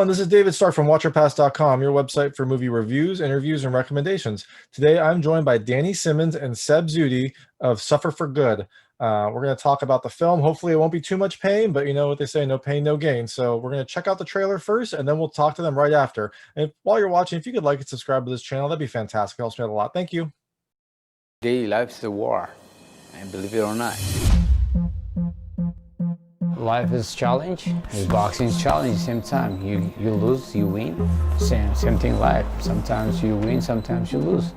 This is David Stark from WatcherPass.com, your website for movie reviews, interviews, and recommendations. Today, I'm joined by Danny Simmons and Seb Zewdie of Suffer for Good. We're going to talk about the film. Hopefully, it won't be too much pain, but you know what they say, no pain, no gain. So we're going to check out the trailer first, and then we'll talk to them right after. And while you're watching, if you could like and subscribe to this channel, that'd be fantastic. It helps me out a lot. Thank you. Daily life's a war, and believe it or not. Life is challenge, boxing is challenge at the same time. You lose, you win. Same thing life. Sometimes you win, sometimes you lose.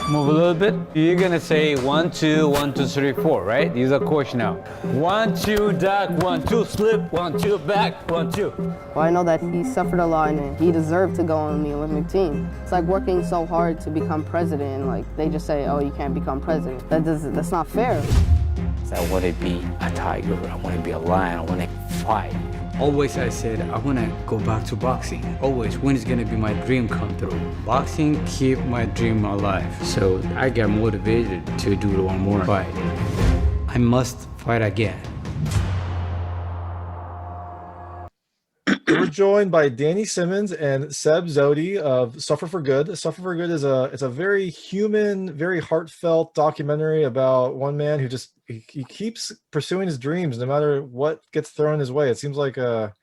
Move a little bit. You're gonna say 1, 2, 1, 2, 3, 4, right? Use a coach now. 1, 2, duck, 1, 2, slip, 1, 2, back, 1, 2. Well, I know that he suffered a lot and he deserved to go on the Olympic team. It's like working so hard to become president, and like they just say, oh, you can't become president. That's not fair. I want to be a tiger, I want to be a lion, I want to fight. Always I said, I want to go back to boxing. Always, when is going to be my dream come through? Boxing keep my dream alive. So I got motivated to do one more fight. I must fight again. We're joined by Danny Simmons and Seb Zewdie of Suffer for Good. Suffer for Good is a very human, very heartfelt documentary about one man who just he keeps pursuing his dreams no matter what gets thrown his way. It seems like a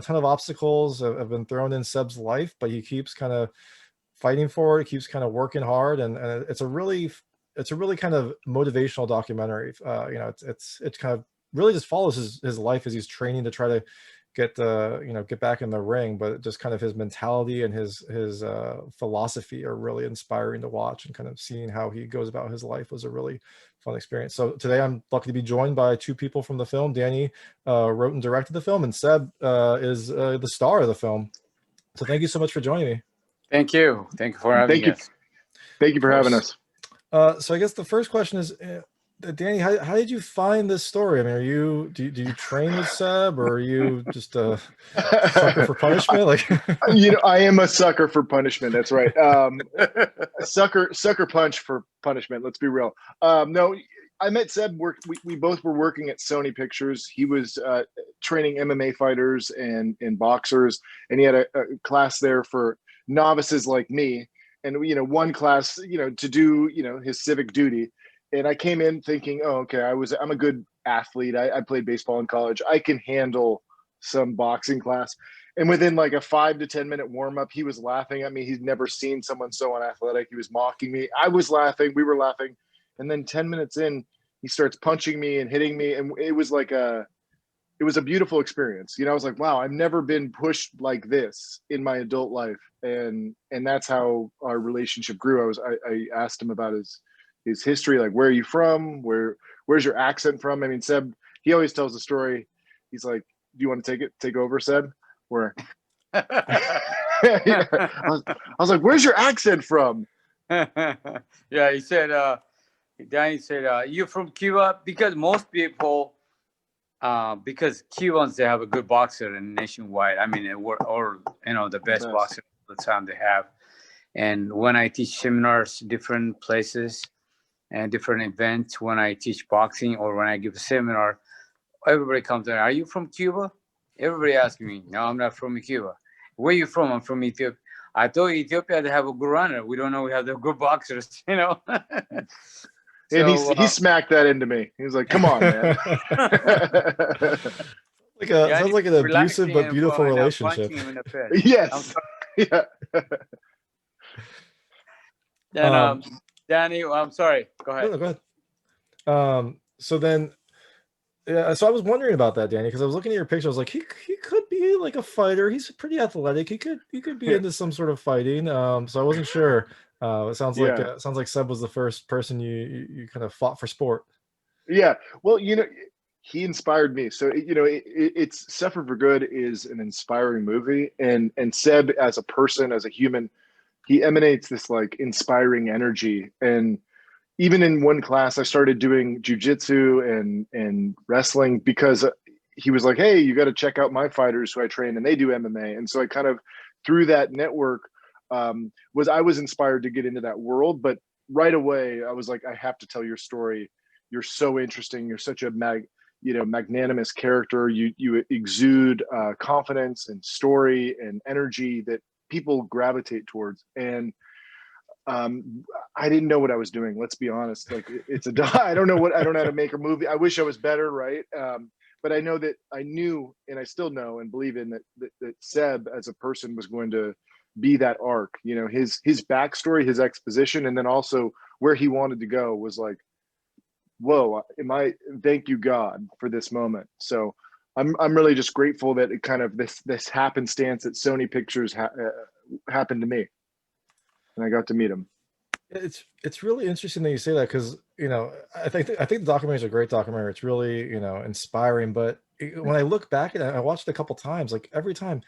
ton of obstacles have been thrown in Seb's life, but he keeps kind of fighting for it. He keeps kind of working hard, and it's a really kind of motivational documentary. It kind of really just follows his life as he's training to try to get back in the ring, but just kind of his mentality and his philosophy are really inspiring to watch, and kind of seeing how he goes about his life was a really fun experience. So today I'm lucky to be joined by two people from the film. Danny wrote and directed the film, and Seb is the star of the film. So thank you so much for joining me. Thank you for having us. Thank you for having us. So I guess the first question is, Danny, how did you find this story? I mean, do you train with Seb, or are you just a sucker for punishment? Like, I am a sucker for punishment. That's right. Sucker punch for punishment. Let's be real. No, I met Seb. We both were working at Sony Pictures. He was training MMA fighters and boxers, and he had a class there for novices like me. And one class, to do his civic duty. And I came in thinking, oh, okay, I'm a good athlete. I played baseball in college. I can handle some boxing class. And within like a 5 to 10 minute warm up, he was laughing at me. He'd never seen someone so unathletic. He was mocking me. I was laughing. We were laughing. And then 10 minutes in, he starts punching me and hitting me. And it was a beautiful experience. I was like, wow, I've never been pushed like this in my adult life. And that's how our relationship grew. I asked him about his history, like, where are you from? Where's your accent from? I mean, Seb, he always tells the story. He's like, do you want to take over, Seb? Where I was like, where's your accent from? Yeah, he said, Danny said, you from Cuba? Because most people, because Cubans, they have a good boxer and nationwide. I mean, or the best boxer all the time they have. And when I teach seminars, different places, and different events, when I teach boxing or when I give a seminar, everybody comes in, are you from Cuba? Everybody asks me, no, I'm not from Cuba. Where are you from? I'm from Ethiopia. I thought Ethiopia, they have a good runner. We don't know we have the good boxers, So, and he smacked that into me. He was like, come on, man. Sounds like an abusive but beautiful relationship. Yes. Yeah. And Danny, I'm sorry. Go ahead. No, go ahead. So then, so I was wondering about that, Danny, because I was looking at your picture. I was like, he could be like a fighter. He's pretty athletic. He could be into some sort of fighting. So I wasn't sure. It sounds like Seb was the first person you kind of fought for sport. Yeah. Well, he inspired me. So it's Suffer for Good is an inspiring movie, and Seb as a person, as a human, he emanates this like inspiring energy. And even in one class, I started doing jujitsu and wrestling because he was like, hey, you got to check out my fighters who I train, and they do MMA. And so I kind of, through that network, I was inspired to get into that world. But right away, I was like, I have to tell your story. You're so interesting. You're such a magnanimous character. You exude confidence and story and energy that people gravitate towards. And I didn't know what I was doing. Let's be honest. Like I don't know how to make a movie. I wish I was better, right? But I know that I knew, and I still know and believe in that Seb as a person was going to be that arc. His backstory, his exposition, and then also where he wanted to go was like, whoa, thank you God for this moment. So I'm really just grateful that it kind of this happenstance at Sony Pictures happened to me, and I got to meet him. It's really interesting that you say that, because I think the documentary is a great documentary. It's really inspiring. But when I look back at it, I watched it a couple times. Like every time,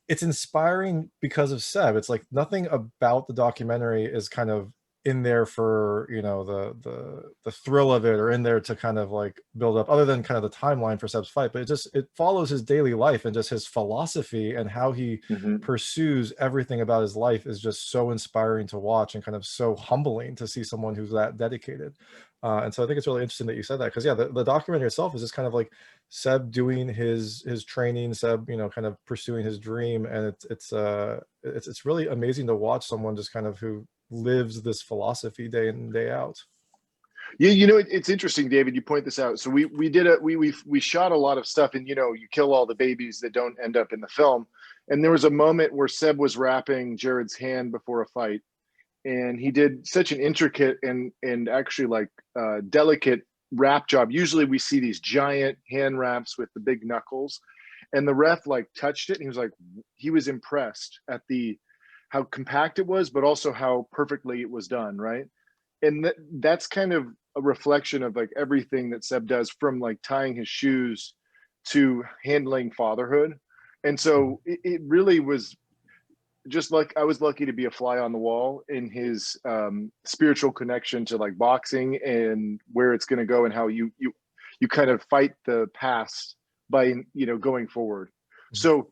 it's inspiring because of Seb. It's like nothing about the documentary is kind of in there for the thrill of it, or in there to kind of like build up, other than kind of the timeline for Seb's fight. But it follows his daily life, and just his philosophy and how he pursues everything about his life is just so inspiring to watch, and kind of so humbling to see someone who's that dedicated. And so I think it's really interesting that you said that, because the documentary itself is just kind of like Seb doing his training, Seb kind of pursuing his dream, and it's really amazing to watch someone just kind of who lives this philosophy day in and day out. Yeah, it's interesting, David. You point this out. So we shot a lot of stuff, and you kill all the babies that don't end up in the film. And there was a moment where Seb was wrapping Jared's hand before a fight, and he did such an intricate and actually like delicate wrap job. Usually we see these giant hand wraps with the big knuckles, and the ref like touched it, and he was impressed at how compact it was, but also how perfectly it was done, right? And that's kind of a reflection of like everything that Seb does, from like tying his shoes to handling fatherhood. And so it really was just like, I was lucky to be a fly on the wall in his spiritual connection to like boxing and where it's going to go, and how you kind of fight the past by going forward. So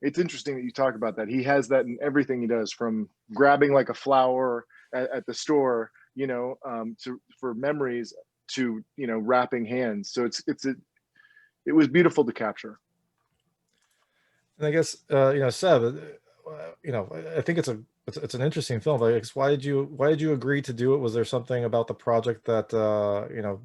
it's interesting that you talk about that. He has that in everything he does, from grabbing like a flower at the store, for memories, to wrapping hands. So it was beautiful to capture. And I guess Seb, I think it's an interesting film. Like, why did you agree to do it? Was there something about the project that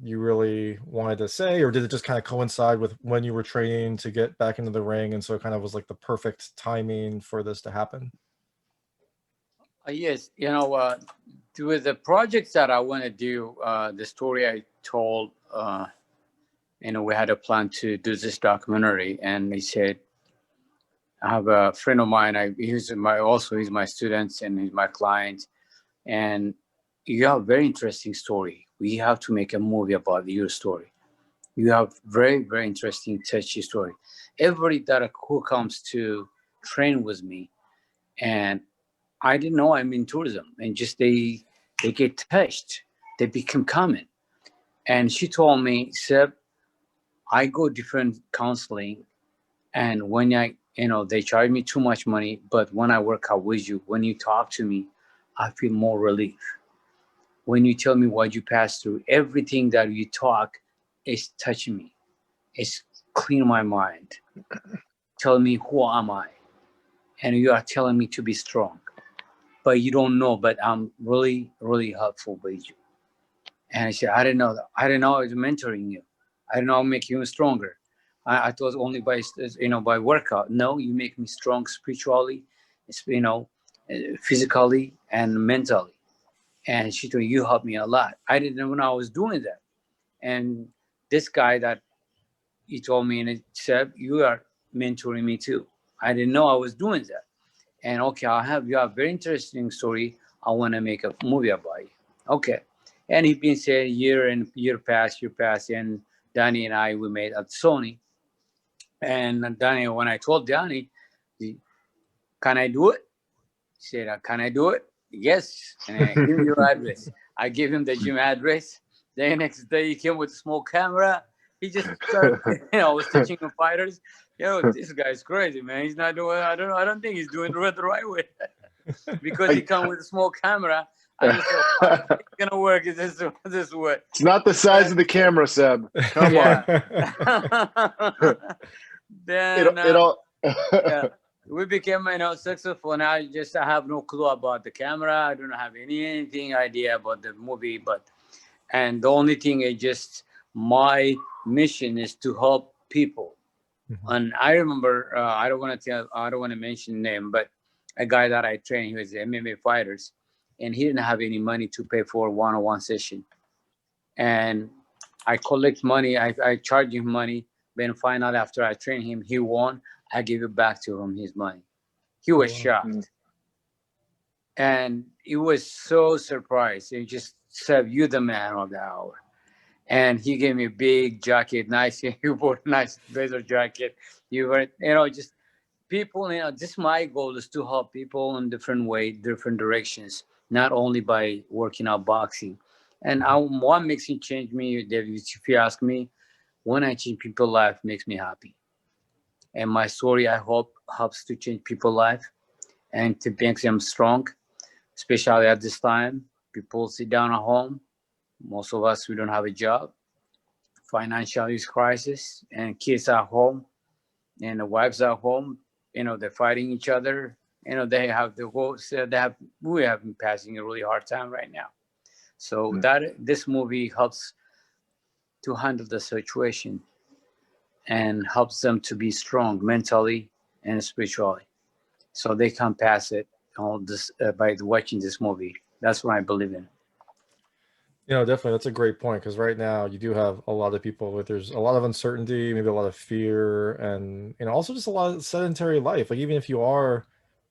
you really wanted to say, or did it just kind of coincide with when you were training to get back into the ring, and so it kind of was like the perfect timing for this to happen? Yes, with the projects that I want to do, the story I told, we had a plan to do this documentary, and he said, I have a friend of mine. He's my student, and he's my client. And you have a very interesting story. We have to make a movie about your story. You have very, very interesting, touchy story. Everybody who comes to train with me, and I didn't know I'm in tourism, and just they get touched. They become common. And she told me, Seb, I go different counseling, and when they charge me too much money, but when I work out with you, when you talk to me, I feel more relief. When you tell me what you passed through, everything that you talk is touching me. It's clean my mind. Tell me, who am I? And you are telling me to be strong. But you don't know, but I'm really, really helpful with you. And I said, I didn't know that. I didn't know I was mentoring you. I didn't know I would make you stronger. I thought only by workout. No, you make me strong spiritually, physically and mentally. And she told me, you helped me a lot. I didn't know when I was doing that. And this guy that he told me, and it said, you are mentoring me too. I didn't know I was doing that. And okay, you have a very interesting story. I want to make a movie about you. Okay. And he's been saying year passed, and Danny and I, we made at Sony. And Danny, when I told Danny, can I do it? He said, can I do it? Yes. And I give him your address. I gave him the gym address. The next day he came with a small camera. He just started, was teaching the fighters. This guy's crazy, man. He's not doing, I don't think he's doing it the right way. because he come with a small camera. I just thought, "Oh, it's gonna work. Is this way?" It's not the size of the camera, Seb. Come Yeah. on. Then It all. yeah, we became successful. And I have no clue about the camera. I don't have anything idea about the movie, and the only thing is just my mission is to help people. And I remember, I don't want to mention name, but a guy that I trained, he was MMA fighters, and he didn't have any money to pay for one-on-one session. And I collect money, I charge him money, then find out after I train him, he won, I give it back to him, his money. He was shocked. And he was so surprised. He just said, "You the man of the hour." And he gave me a big jacket, nice. He bought a nice blazer jacket. You were, just people. Just my goal is to help people in different way, different directions, not only by working out boxing. And what makes me change me, David, if you ask me, when I change people's life, makes me happy. And my story, I hope, helps to change people's life and to make them strong, especially at this time. People sit down at home. Most of us, we don't have a job. Financial crisis, and kids are home, and the wives are home. They're fighting each other. They have the whole. We have been passing a really hard time right now. So that this movie helps to handle the situation and helps them to be strong mentally and spiritually, so they can pass it all this by watching this movie. That's what I believe in. Definitely, that's a great point, because right now you do have a lot of people there's a lot of uncertainty, maybe a lot of fear, and also just a lot of sedentary life. Like, even if you are,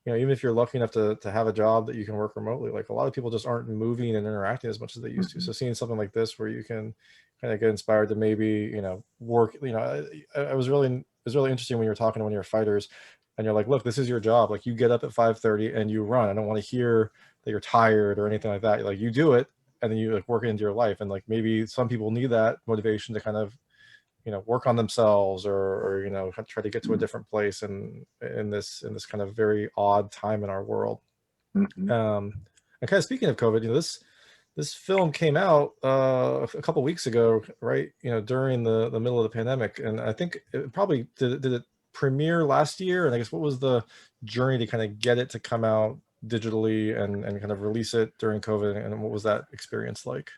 even if you're lucky enough to have a job that you can work remotely, like, a lot of people just aren't moving and interacting as much as they used to. So seeing something like this where you can kind of get inspired to maybe work, it was really interesting when you were talking to one of your fighters, and you're like, "Look, this is your job. Like, you get up at 5:30 and you run. I don't want to hear that you're tired or anything like that. Like, you do it, and then you work it into your life." And maybe some people need that motivation to kind of work on themselves, or try to get to a different place in this kind of very odd time in our world. And kind of speaking of COVID, this film came out a couple weeks ago, right? During the middle of the pandemic, and I think it probably did it premiere last year. And I guess, what was the journey to kind of get it to come out digitally and kind of release it during COVID, and what was that experience like?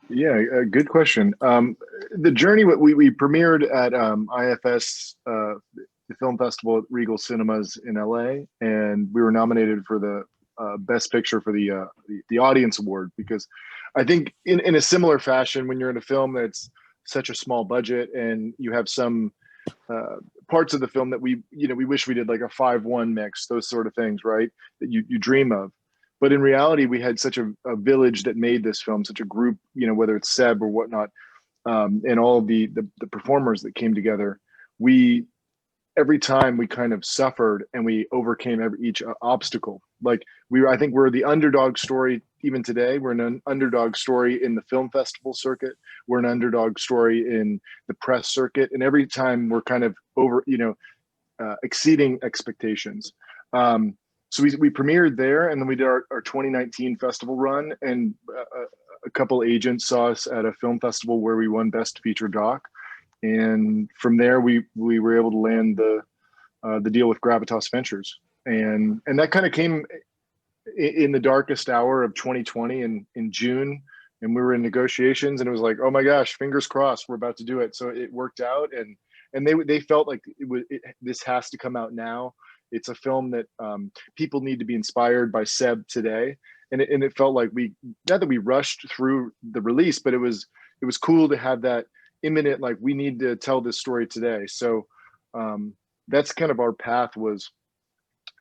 Yeah, good question. The journey, we premiered at IFS, the film festival at Regal Cinemas in LA, and we were nominated for the Best Picture for the Audience Award, because I think in a similar fashion, when you're in a film that's such a small budget and you have some parts of the film that we wish we did, like a 5:1 mix, those sort of things, right? That you dream of. But in reality, we had such a village that made this film, such a group, whether it's Seb or whatnot, and all of the performers that came together. Every time we kind of suffered and we overcame each obstacle. Like, I think we're the underdog story even today. We're an underdog story in the film festival circuit. We're an underdog story in the press circuit. And every time we're kind of exceeding expectations. So we premiered there, and then we did our 2019 festival run, and a couple agents saw us at a film festival where we won Best Feature Doc. And from there, we were able to land the deal with Gravitas Ventures, and that kind of came in the darkest hour of 2020 in June, and we were in negotiations, and it was like, oh my gosh, fingers crossed, we're about to do it. So it worked out, and they felt like this has to come out now. It's a film that people need to be inspired by Seb today, and it felt like not that we rushed through the release, but it was cool to have that imminent, like, we need to tell this story today. So that's kind of our path. Was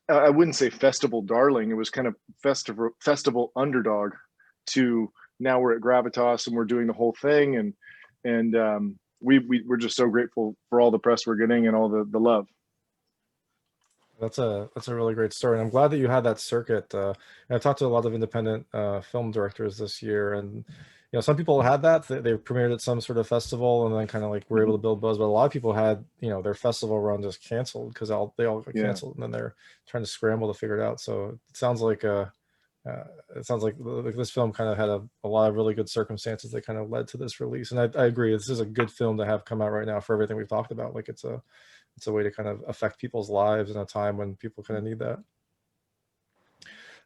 I wouldn't say festival darling, it was kind of festival underdog, to now we're at Gravitas and we're doing the whole thing, and we're just so grateful for all the press we're getting and all the love. That's a really great story, and I'm glad that you had that circuit. And I've talked to a lot of independent film directors this year, and some people had that, they premiered at some sort of festival and then kind of like were able to build buzz, but a lot of people had, their festival run just canceled because they all got canceled, and then they're trying to scramble to figure it out. So it sounds like this film kind of had a lot of really good circumstances that kind of led to this release. And I agree, this is a good film to have come out right now for everything we've talked about. Like it's a way to kind of affect people's lives in a time when people kind of need that.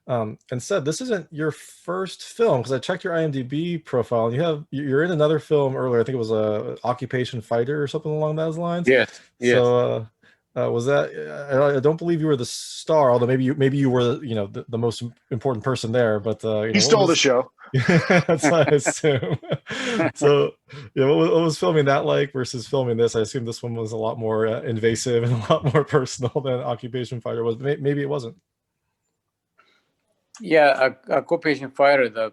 And Seb, this isn't your first film, because I checked your IMDb profile and you're in another film earlier. I think it was a Occupation Fighter or something along those lines. Yes. So was that? I don't believe you were the star, although maybe you were the most important person there. But he stole the show. That's what I assume. So what was filming that like versus filming this? I assume this one was a lot more invasive and a lot more personal than Occupation Fighter was. Maybe it wasn't. Yeah, Occupation Fighter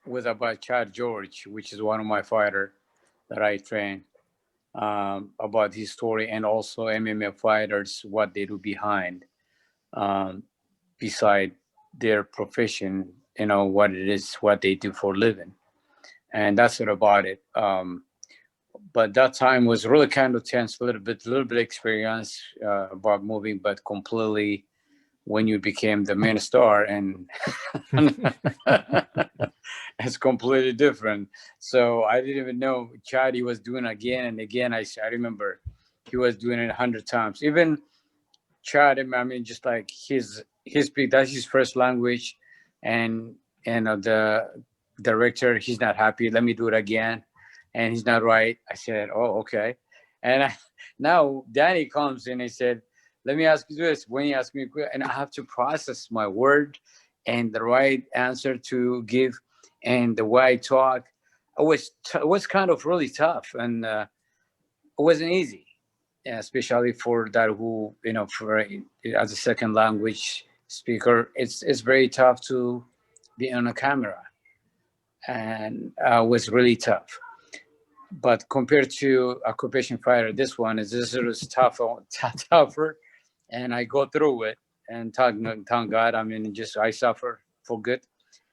was about Chad George, which is one of my fighter that I train, about his story, and also MMA fighters, what they do behind, beside their profession, what it is, what they do for a living. And that's what about it. But that time was really kind of tense, a little bit experience about moving, but completely when you became the main star, and it's completely different. So I didn't even know Chad, he was doing again and again. I remember he was doing it 100 times. Even Chad, I mean, just like his speak, that's his first language, and the director, he's not happy. Let me do it again, and he's not right. I said, oh, okay. And now Danny comes in and said, let me ask you this. When you ask me, and I have to process my word and the right answer to give and the way I talk, it was kind of really tough, and it wasn't easy, especially for that who, for as a second language speaker, it's very tough to be on a camera, and was really tough. But compared to Occupation Fighter, this is tougher. And I go through it, and thank God. I mean, I suffer for good.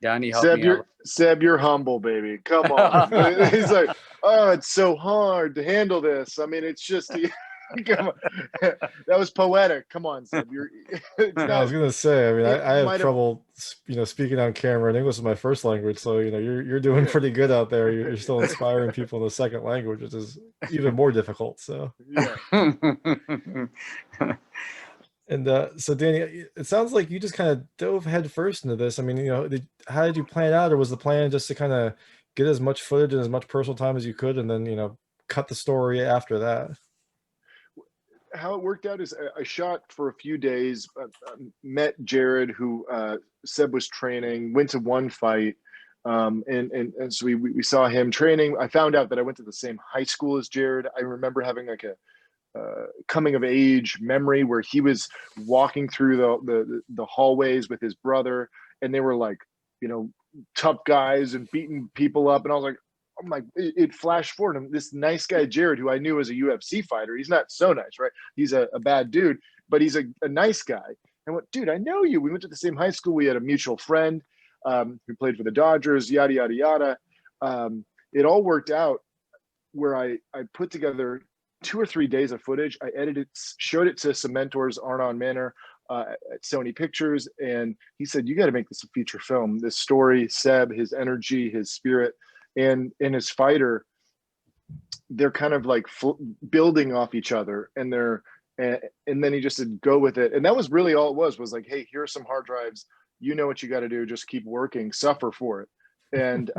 Danny helped me out. Seb, you're humble, baby. Come on. He's like, oh, it's so hard to handle this. I mean, it's just, come on. That was poetic. Come on, Seb. I was gonna say. I mean, I have trouble, speaking on camera, and English is my first language. So you're doing pretty good out there. You're still inspiring people in the second language, which is even more difficult. So yeah. And so, Danny, it sounds like you just kind of dove headfirst into this. I mean, how did you plan it out, or was the plan just to kind of get as much footage and as much personal time as you could, and then cut the story after that? How it worked out is I shot for a few days, met Jared, who Seb was training, went to one fight, and so we saw him training. I found out that I went to the same high school as Jared. I remember having like a coming of age memory where he was walking through the hallways with his brother, and they were like, tough guys and beating people up. And I was like, oh my, it flashed forward. And this nice guy, Jared, who I knew as a UFC fighter, he's not so nice, right? He's a bad dude, but he's a nice guy. And I went, dude, I know you. We went to the same high school. We had a mutual friend who played for the Dodgers, yada, yada, yada. It all worked out where I put together 2 or 3 days of footage. I edited, showed it to some mentors, Arnon Manor at Sony Pictures, and he said, you got to make this a feature film. This story, Seb, his energy, his spirit, and his fighter, they're kind of like building off each other, and then he just said, go with it. And that was really all it was like, hey, here are some hard drives. You know what you got to do. Just keep working, suffer for it. And,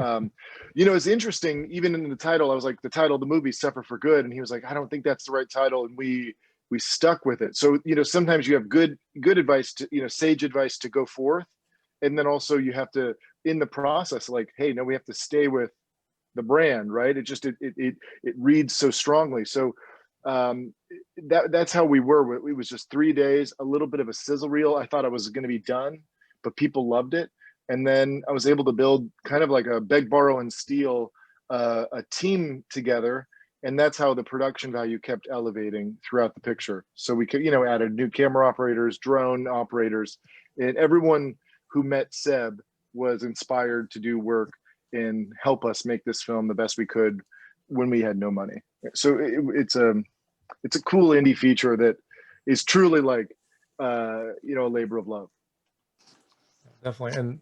it's interesting, even in the title, I was like, the title of the movie, Suffer for Good. And he was like, I don't think that's the right title. And we stuck with it. So, sometimes you have good advice to, sage advice to go forth. And then also you have to, in the process, like, hey, no, we have to stay with the brand, right? It reads so strongly. So that's how we were. It was just 3 days, a little bit of a sizzle reel. I thought I was going to be done, but people loved it. And then I was able to build kind of like a beg, borrow, and steal a team together. And that's how the production value kept elevating throughout the picture. So we could, added new camera operators, drone operators, and everyone who met Seb was inspired to do work and help us make this film the best we could when we had no money. So it's a cool indie feature that is truly like a labor of love. Definitely.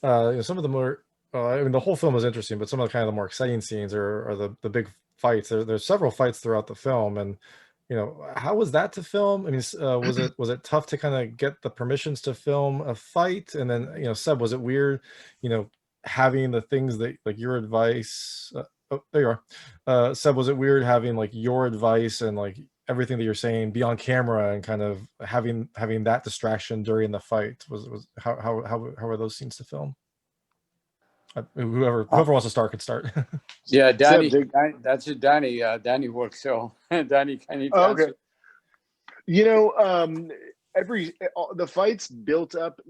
And some of the more I mean, the whole film is interesting, but some of the kind of the more exciting scenes are the big fights. There's several fights throughout the film, and how was that to film? I mean, was it tough to kind of get the permissions to film a fight? And then Seb, was it weird, having the things that like your advice? Oh, there you are. Seb, was it weird having like your advice and like everything that you're saying be on camera and kind of having that distraction during the fight? Was how were those scenes to film? Whoever wants to start can start. Yeah, Danny, Seb, that's it. Danny works. So Danny, can you okay. answer? The fights built up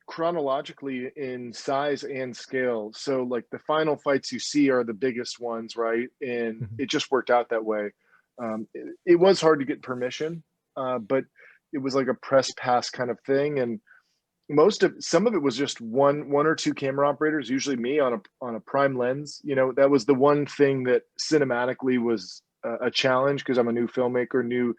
chronologically in size and scale. So like the final fights you see are the biggest ones, right? And it just worked out that way. It was hard to get permission, but it was like a press pass kind of thing. And some of it was just one or two camera operators, usually me on a prime lens. That was the one thing that cinematically was a challenge because I'm a new filmmaker, new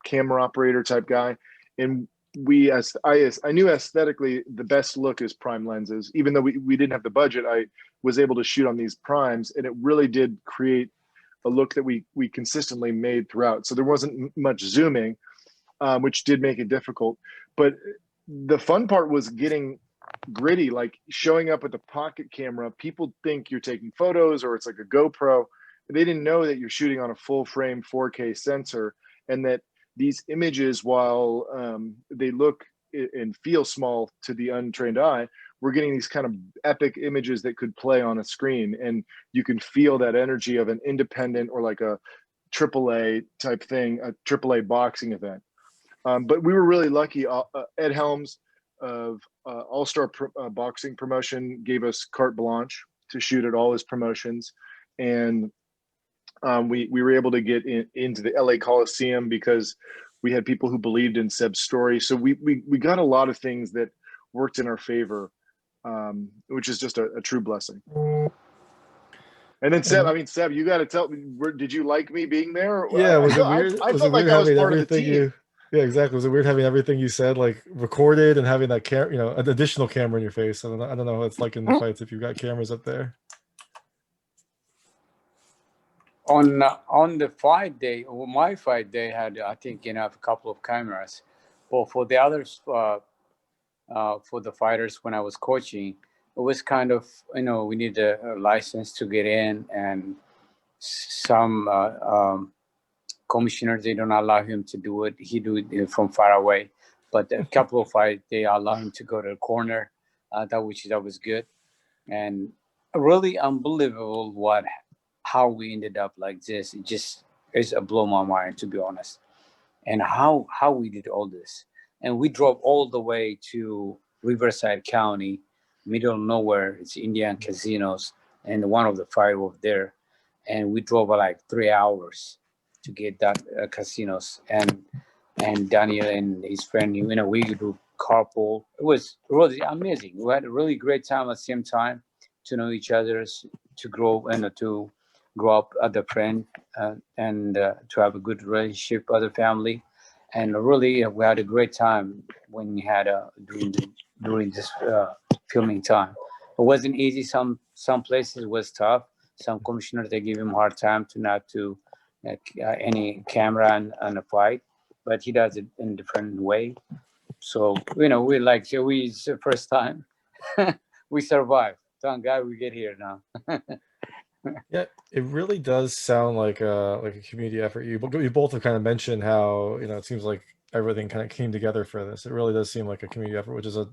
camera operator type guy. And I knew aesthetically the best look is prime lenses. Even though we didn't have the budget, I was able to shoot on these primes, and it really did create a look that we consistently made throughout. So there wasn't much zooming, which did make it difficult. But the fun part was getting gritty, like showing up with a pocket camera. People think you're taking photos or it's like a GoPro. They didn't know that you're shooting on a full frame 4K sensor, and that these images, while they look and feel small to the untrained eye, we're getting these kind of epic images that could play on a screen, and you can feel that energy of an independent or like a AAA type thing, a AAA boxing event. But we were really lucky. Ed Helms of All-Star Boxing Promotion gave us carte blanche to shoot at all his promotions, and we were able to get into the LA Coliseum because we had people who believed in Seb's story. So we got a lot of things that worked in our favor, which is just a true blessing. And then Seb, you got to tell me, did you like me being there? Yeah, was it weird? I felt like I was part of the team. Yeah, exactly. Was it weird having everything you said like recorded and having that an additional camera in your face? I don't know what it's like in the fights if you've got cameras up there. On the fight day, or my fight day, had I think a couple of cameras. Well, for the others, for the fighters when I was coaching, it was kind of we need a license to get in, and some commissioners, they don't allow him to do it. He do it from far away. But a couple of fights, they allow him to go to the corner. That was good, and really unbelievable how we ended up like this. It just is blow my mind, to be honest. And how we did all this, and we drove all the way to Riverside County, middle of nowhere. It's Indian casinos, and one of the fight over there, and we drove like 3 hours to get that casinos, and Daniel and his friend, we do carpool. It was really amazing. We had a really great time at the same time to know each other, to grow to grow up as a friend, and to have a good relationship as a family. And really, we had a great time when we had during this filming time. It wasn't easy. Some places was tough. Some commissioners, they give him a hard time to not to any camera and a fight, but he does it in a different way. So we like it's the first time we survived. Thank God we get here now. Yeah, it really does sound like a community effort. You both have kind of mentioned how it seems like everything kind of came together for this. It really does seem like a community effort, which is an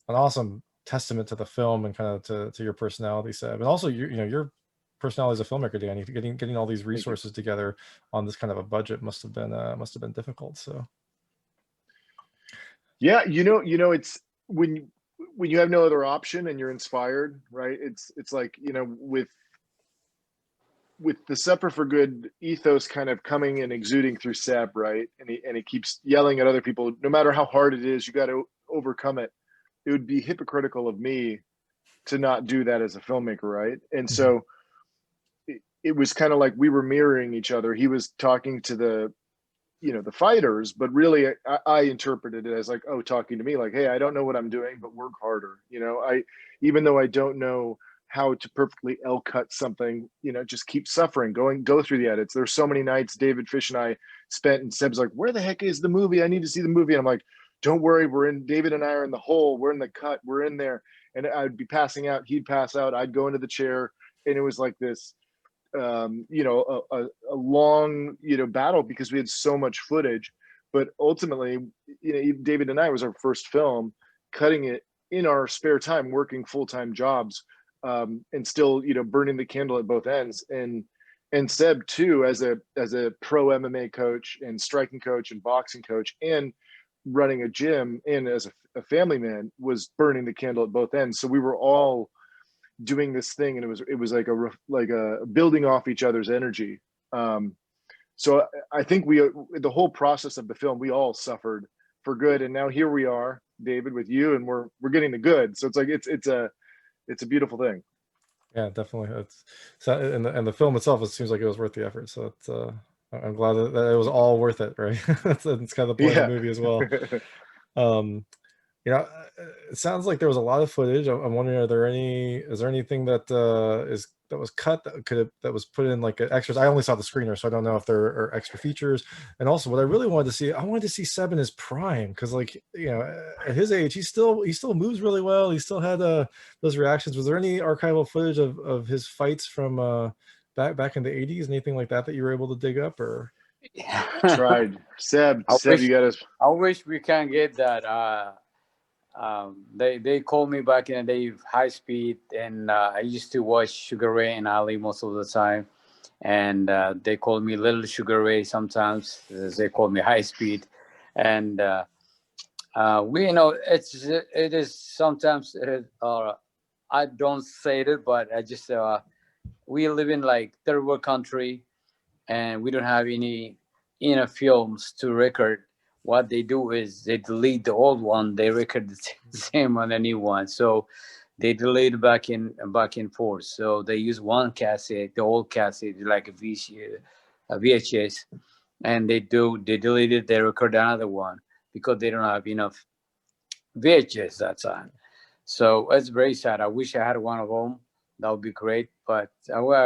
awesome testament to the film and kind of to your personality, Seb, and also your personality as a filmmaker, Danny. Getting all these resources together on this kind of a budget must have been difficult. So yeah, it's when you have no other option and you're inspired, right? It's like with the Suffer for Good ethos kind of coming and exuding through Seb, right? And he keeps yelling at other people, no matter how hard it is, you got to overcome it. It would be hypocritical of me to not do that as a filmmaker, right? And so it was kind of like we were mirroring each other. He was talking to the fighters, but really I interpreted it as like, oh, talking to me, like, hey, I don't know what I'm doing, but work harder. Even though I don't know how to perfectly cut something, just keep suffering, go through the edits. There's so many nights David Fish and I spent, and Seb's like, where the heck is the movie? I need to see the movie. And I'm like, don't worry, David and I are in the hole, we're in the cut, we're in there. And I'd be passing out, he'd pass out, I'd go into the chair, and it was like this a long battle, because we had so much footage. But ultimately, David and I, was our first film, cutting it in our spare time, working full-time jobs, and still burning the candle at both ends. And Seb too, as a pro MMA coach and striking coach and boxing coach and running a gym, and as a family man, was burning the candle at both ends. So we were all doing this thing, and it was like a building off each other's energy. So I think the whole process of the film, we all suffered for good, and now here we are, David, with you, and we're getting the good. So it's like it's a beautiful thing. Yeah, definitely. And the film itself, it seems like it was worth the effort. So it's I'm glad that it was all worth it, right? That's kind of the point of the movie as well. It sounds like there was a lot of footage. I'm wondering, is there anything that was cut that was put in like extras? I only saw the screener, so I don't know if there are extra features. And also, what I really wanted to see Seb in his prime, because at his age, he still moves really well. He still had those reactions. Was there any archival footage of his fights from back in the 80s? Anything like that you were able to dig up, or? Tried. Seb, you got us. I wish we can get that. They called me back in the day High Speed, and I used to watch Sugar Ray and Ali most of the time, and they called me Little Sugar Ray sometimes. They called me High Speed, and it is sometimes I don't say it, but I just we live in like third world country, and we don't have any films to record. What they do is they delete the old one, they record the same on the new one. So they delete back and forth. So they use one cassette, the old cassette, like a VHS, and they delete it, they record another one, because they don't have enough VHS that time. So it's very sad. I wish I had one of them. That would be great. But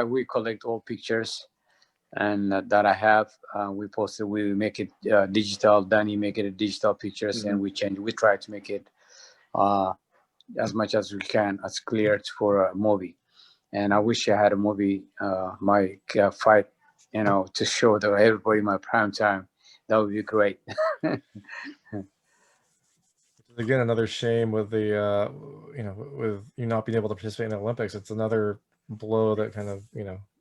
we collect all pictures, and that I have, we make it digital. Danny make it a digital pictures, and we try to make it as much as we can, as clear for a movie. And I wish I had a movie, my fight, to show everybody my prime time. That would be great. Again, another shame with the with you not being able to participate in the Olympics. It's another blow that kind of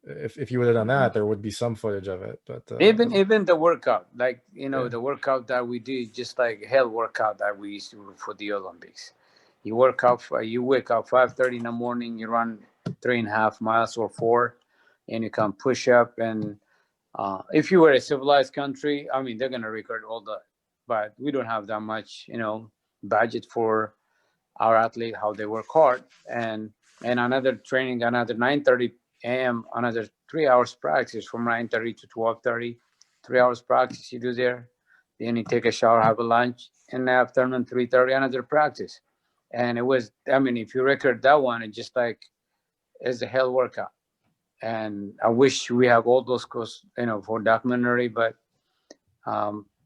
if you would have done that, there would be some footage of it. But even the workout, like the workout that we did, just like hell workout that we used to do for the Olympics. You work out, you wake up 5:30 in the morning, you run 3.5 miles or 4, and you can push up. And if you were a civilized country, I mean, they're gonna record all that, but we don't have that much, budget for our athlete, how they work hard. And another training, another 9:30 a.m., another 3 hours practice from 9:30 to 12:30. 3 hours practice you do there. Then you take a shower, have a lunch, and afternoon 3:30 another practice. And it was, I mean, if you record that one, it's just like it's a hell workout. And I wish we have all those courses, for documentary, but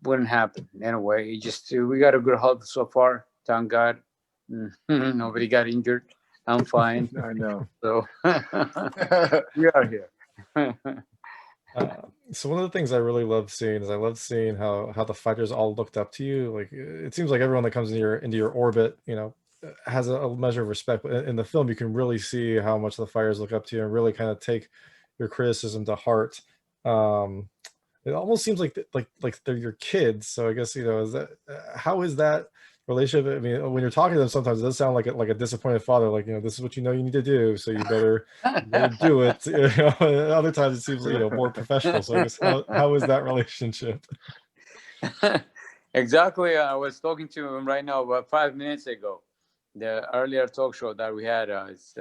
wouldn't happen anyway. We got a good help so far, thank God. Nobody got injured. I'm fine. I know. So we are here. So one of the things I really love seeing is how the fighters all looked up to you. Like, it seems like everyone that comes into your orbit, has a measure of respect. But in the film, you can really see how much the fighters look up to you and really kind of take your criticism to heart. It almost seems like they're your kids. So I guess how is that relationship? I mean, when you're talking to them, sometimes it does sound like a disappointed father. Like, this is what you need to do, so you better do it. Other times it seems more professional. So I guess how is that relationship? Exactly. I was talking to him right now about 5 minutes ago. the earlier talk show that we had is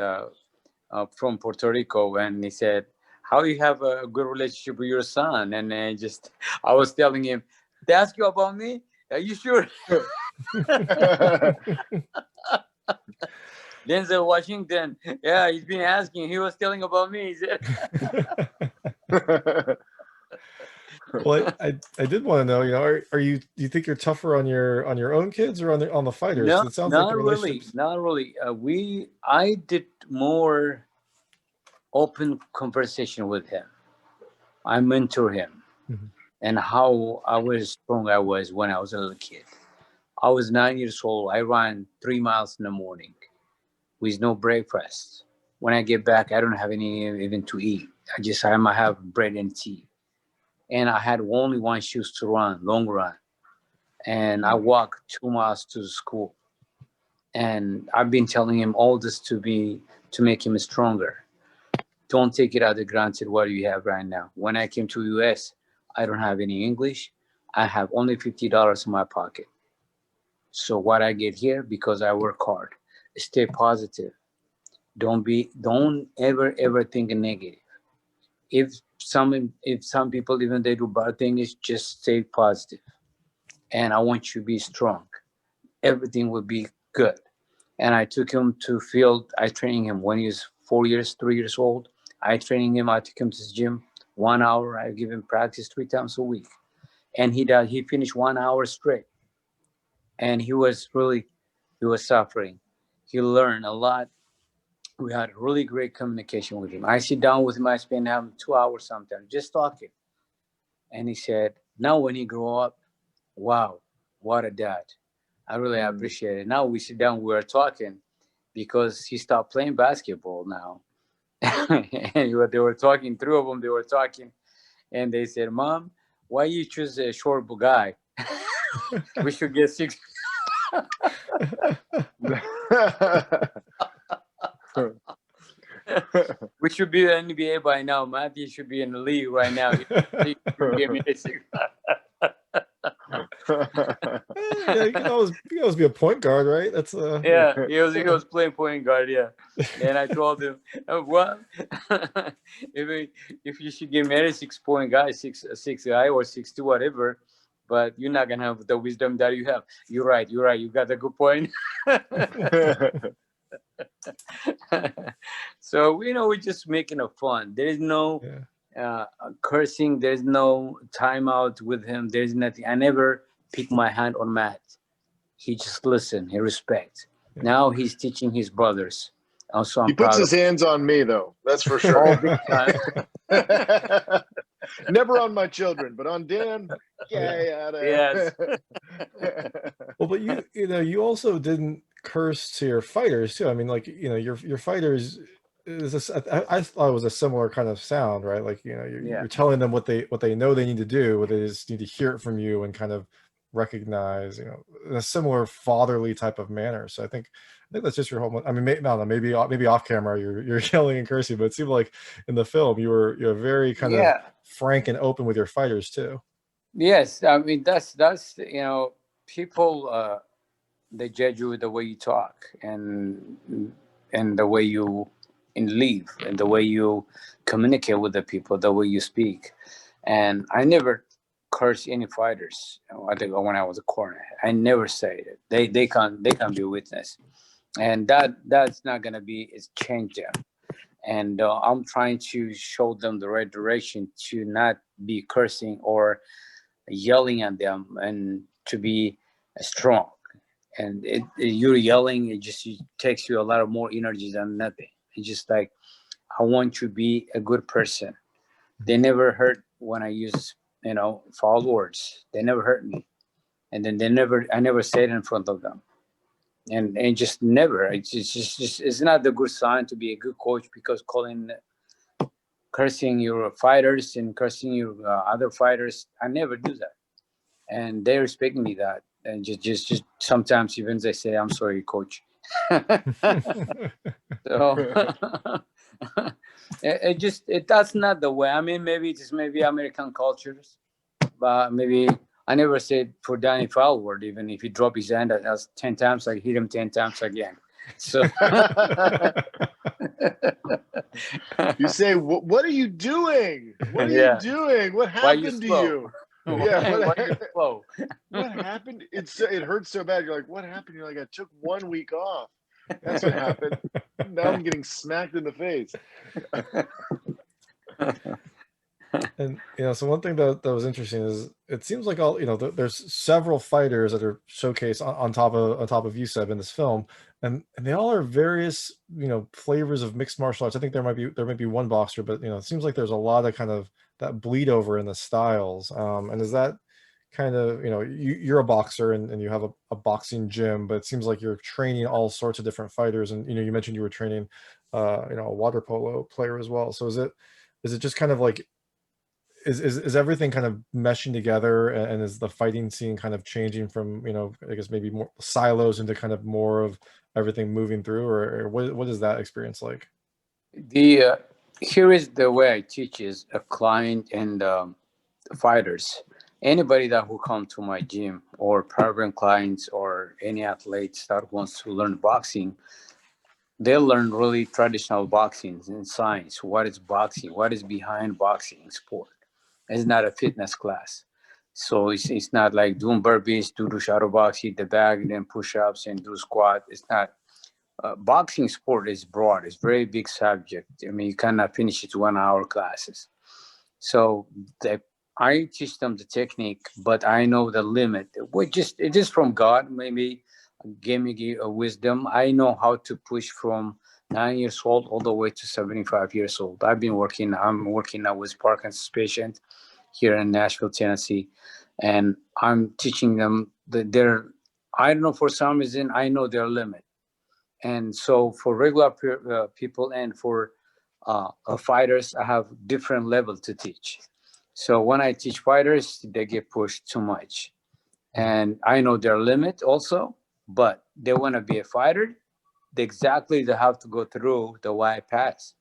from Puerto Rico, and he said, "How you have a good relationship with your son?" And I was telling him, "They ask you about me? Are you sure?" Denzel Washington, yeah, he's been asking. He was telling about me. He said, Well, I did want to know, are you, do you think you're tougher on your own kids or on the fighters? "No, 'Cause it sounds like not the really, relationships. not really." I did more open conversation with him. I mentor him, Mhm. and how strong I was when I was a little kid. I was 9 years old. I ran 3 miles in the morning with no breakfast. When I get back, I don't have any even to eat. I might have bread and tea. And I had only one shoes to run, long run. And I walked 2 miles to school. And I've been telling him all this to make him stronger. Don't take it out of granted what you have right now. When I came to US, I don't have any English. I have only $50 in my pocket. So what I get here, because I work hard. Stay positive. Don't ever think negative. If some people, even they do bad things, just stay positive. And I want you to be strong. Everything will be good. And I took him to field. I trained him when he was 3 years old. I trained him. I took him to the gym 1 hour. I give him practice 3 times a week. And he finished 1 hour straight. And he was suffering. He learned a lot. We had really great communication with him. I sit down with him. I spend 2 hours sometimes just talking. And he said, now when he grow up, wow, what a dad. I really appreciate it. Now we sit down, we are talking because he stopped playing basketball now. And they were talking, three of them, they were talking. And they said, Mom, why you choose a short guy? We should get 6. We should be in the NBA by now. Matthew should be in the league right now. He give me a 6. Yeah, you can always be a point guard, right? That's Yeah, he was playing point guard. Yeah, and I told him, well, if you should get married 6 point guy, six guy or 6'2", whatever, but you're not gonna have the wisdom that you have. You're right. You got a good point. So we're just making a fun. There is no cursing. There's no timeout with him. There's nothing. I never pick my hand on Matt. He just listen. He respect. Yeah. Now he's teaching his brothers. Also, I'm He puts proud his of hands on me, though. That's for all sure. big time. Never on my children, but on Dan. Yeah. Yes. Well, but you also didn't curse to your fighters too. I mean, like, your fighters I thought it was a similar kind of sound, right? Like, you're telling them what they know they need to do, but they just need to hear it from you and kind of recognize, in a similar fatherly type of manner. So I think that's just your whole. I mean, I don't know, maybe off camera you're yelling and cursing, but it seemed like in the film you're very kind of frank and open with your fighters too. Yes, I mean that's people they judge you with the way you talk and the way you live and the way you communicate with the people, the way you speak. And I never curse any fighters. I think when I was a corner, I never say it. They can't be witness, and that's not gonna change them. And I'm trying to show them the right direction to not be cursing or yelling at them and to be strong. And you're yelling, it takes you a lot of more energy than nothing. It's just like, I want you to be a good person. They never hurt when I use foul words. They never hurt me, and then I never said it in front of them, and just never. It's not the good sign to be a good coach, because cursing your fighters and cursing your other fighters, I never do that, and they respect me that. And just sometimes even they say, I'm sorry, coach. So that's not the way. I mean, maybe American cultures, but maybe I never said for Danny foul word. Even if he drop his hand, that's 10 times, I hit him 10 times again. So You say, what are you doing? What are Yeah. you doing? What Why you happened to slow? you? Why, Yeah, why you slow? what happened? It hurts so bad. You're like, what happened? You're like, I took 1 week off. That's what happened. Now I'm getting smacked in the face. And so one thing that was interesting is it seems like all there's several fighters that are showcased on top of you, Seb, in this film, and they all are various flavors of mixed martial arts. I think there might be one boxer, but it seems like there's a lot of kind of that bleed over in the styles. And is that kind of you're a boxer and you have a boxing gym, but it seems like you're training all sorts of different fighters, and you mentioned you were training a water polo player as well. So is it just kind of like is everything kind of meshing together, and is the fighting scene kind of changing from I guess maybe more silos into kind of more of everything moving through, or what is that experience like? The here is the way I teach is a client and fighters. Anybody that who come to my gym or program clients or any athletes that wants to learn boxing, they learn really traditional boxing and science. What is boxing? What is behind boxing sport? It's not a fitness class. So it's not like doing burpees, do shadow box, hit the bag, then push-ups and do squat. It's not. Boxing sport is broad. It's very big subject. I mean, you cannot finish it 1 hour classes. So I teach them the technique, but I know the limit. It is from God. Maybe gave me a wisdom. I know how to push from 9 years old all the way to 75 years old. I'm working now with Parkinson's patient here in Nashville, Tennessee, and I'm teaching them that I don't know, for some reason, I know their limit. And so for regular people and for fighters, I have different level to teach. So when I teach fighters, they get pushed too much. And I know their limit also, but they want to be a fighter. They have to go through the wide pass.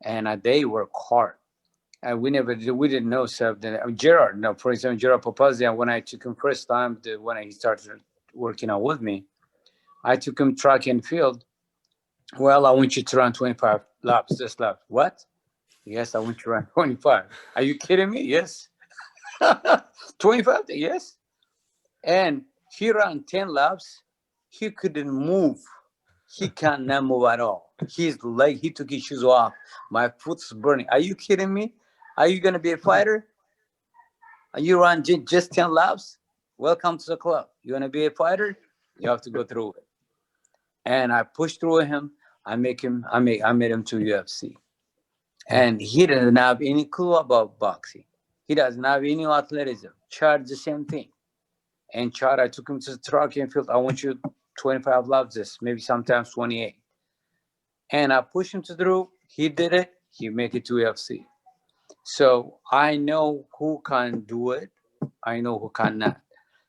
And they work hard. And we didn't know something. Gerard, no, for example, Gerard Papazian, when I took him first time, when he started working out with me, I took him track and field. Well, I want you to run 25 laps, this lap. What? Yes, I want you to run 25. Are you kidding me? Yes. 25? Yes. And he ran 10 laps. He couldn't move. He cannot move at all. He took his shoes off. My foot's burning. Are you kidding me? Are you going to be a fighter? You run just 10 laps? Welcome to the club. You want to be a fighter? You have to go through it. And I pushed through him. I made him to UFC. And he doesn't have any clue about boxing. He doesn't have any athleticism. Chad, the same thing. And Chad, I took him to the track and field. I want you 25 laps, this, maybe sometimes 28. And I pushed him through. He did it. He made it to UFC. So I know who can do it. I know who cannot.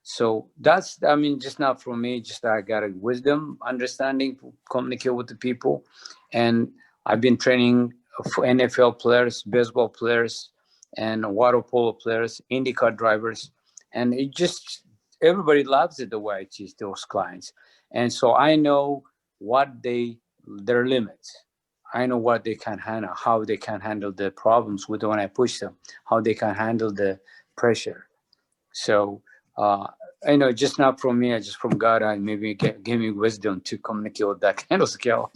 So that's, just not from me, just I got a wisdom, understanding, communicate with the people. And I've been training for NFL players, baseball players, and water polo players, IndyCar drivers. And everybody loves it the way I teach those clients. And so I know their limits. I know what they can handle, how they can handle the problems when I push them, how they can handle the pressure. So I know, just not from me, just from God. I maybe gave me wisdom to communicate with that kind of skill.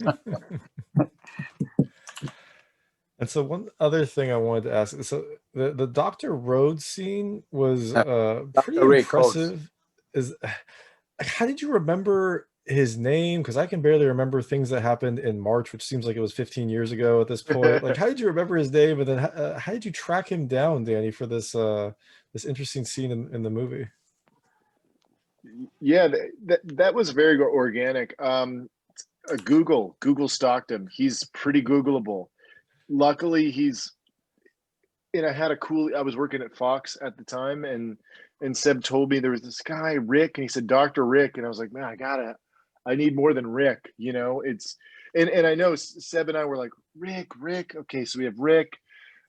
And so one other thing I wanted to ask, so the Dr. Rhodes scene was pretty impressive. How did you remember his name? Because I can barely remember things that happened in March, which seems like it was 15 years ago at this point. Like, how did you remember his name? And then how did you track him down, Danny, for this interesting scene in the movie? Yeah, that was very organic. Google stalked him. He's pretty Googleable. Luckily, I was working at Fox at the time, and Seb told me there was this guy, Rick, and he said, Dr. Rick. And I was like, man, I need more than Rick, and I know Seb and I were like, Rick. Okay, so we have Rick.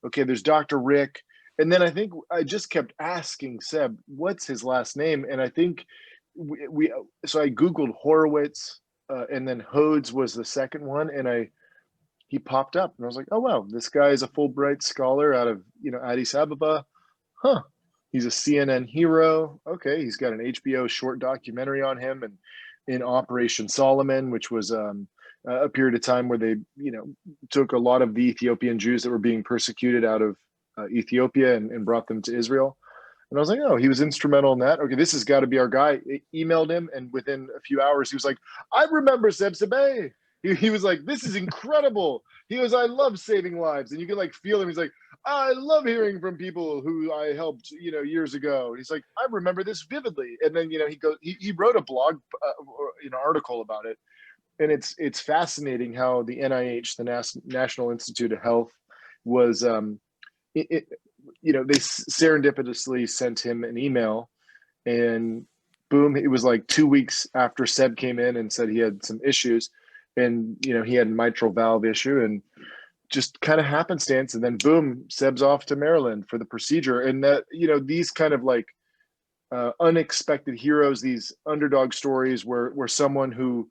Okay, there's Dr. Rick. And then I think I just kept asking Seb, what's his last name? And I think so I Googled Horowitz. and then Hodes was the second one, and he popped up, and I was like, oh wow, this guy is a Fulbright scholar out of Addis Ababa, huh? He's a CNN hero. Okay, he's got an HBO short documentary on him, and in Operation Solomon, which was a period of time where they took a lot of the Ethiopian Jews that were being persecuted out of Ethiopia and brought them to Israel. And I was like, oh, he was instrumental in that. Okay, this has got to be our guy. I emailed him, and within a few hours, he was like, I remember Seb Zewdie. He was like, this is incredible. He goes, I love saving lives. And you can like feel him. He's like, I love hearing from people who I helped, years ago. And he's like, I remember this vividly. And then, he wrote a blog, article about it. And it's fascinating how the NIH, the National Institute of Health, was, they serendipitously sent him an email, and boom, it was like 2 weeks after Seb came in and said he had some issues, and he had a mitral valve issue, and just kind of happenstance, and then boom, Seb's off to Maryland for the procedure. And that these kind of like unexpected heroes, these underdog stories where someone who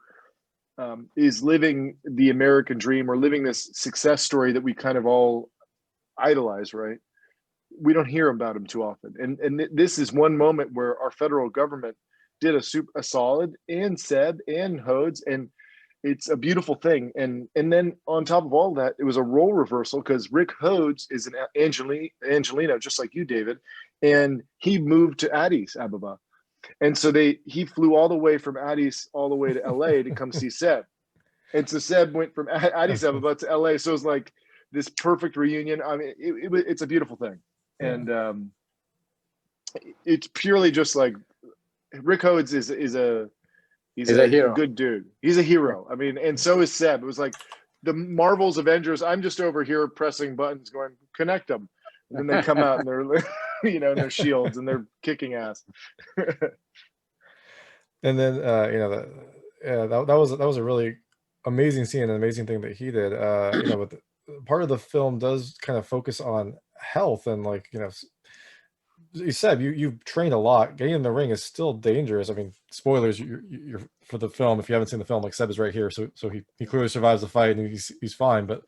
is living the American dream or living this success story that we kind of all idolize, right? We don't hear about them too often. And this is one moment where our federal government did a solid, and Seb and Hodes, and it's a beautiful thing. And then on top of all that, it was a role reversal, because Rick Hodes is an Angelino, just like you, David, and he moved to Addis Ababa. And so he flew all the way from Addis all the way to LA to come see Seb. And so Seb went from Addis Ababa to LA. So it was like this perfect reunion. I mean, it's a beautiful thing. And it's purely just like Rick Hodes is a hero. Good dude. He's a hero. I mean, and so is Seb. It was like the Marvel's Avengers. I'm just over here pressing buttons going, connect them. And then they come out and they're, in their shields, and they're kicking ass. And then, that was a really amazing scene, an amazing thing that he did. But part of the film does kind of focus on health, and you said you've trained a lot. Getting in the ring is still dangerous. I mean, spoilers, you're for the film. If you haven't seen the film, like Seb is right here, so he clearly survives the fight and he's fine. But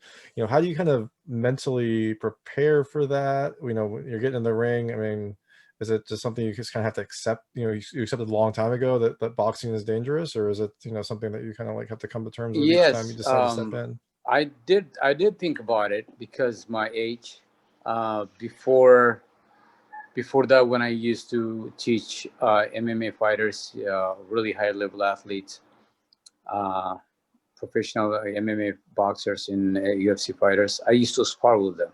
how do you kind of mentally prepare for that? When you're getting in the ring, I mean, is it just something you just kind of have to accept? You accepted a long time ago that boxing is dangerous, or is it something that you kind of like have to come to terms with each time you decide to step in? I did think about it, because my age, before that, when I used to teach MMA fighters, really high level athletes, professional MMA boxers and UFC fighters, I used to spar with them.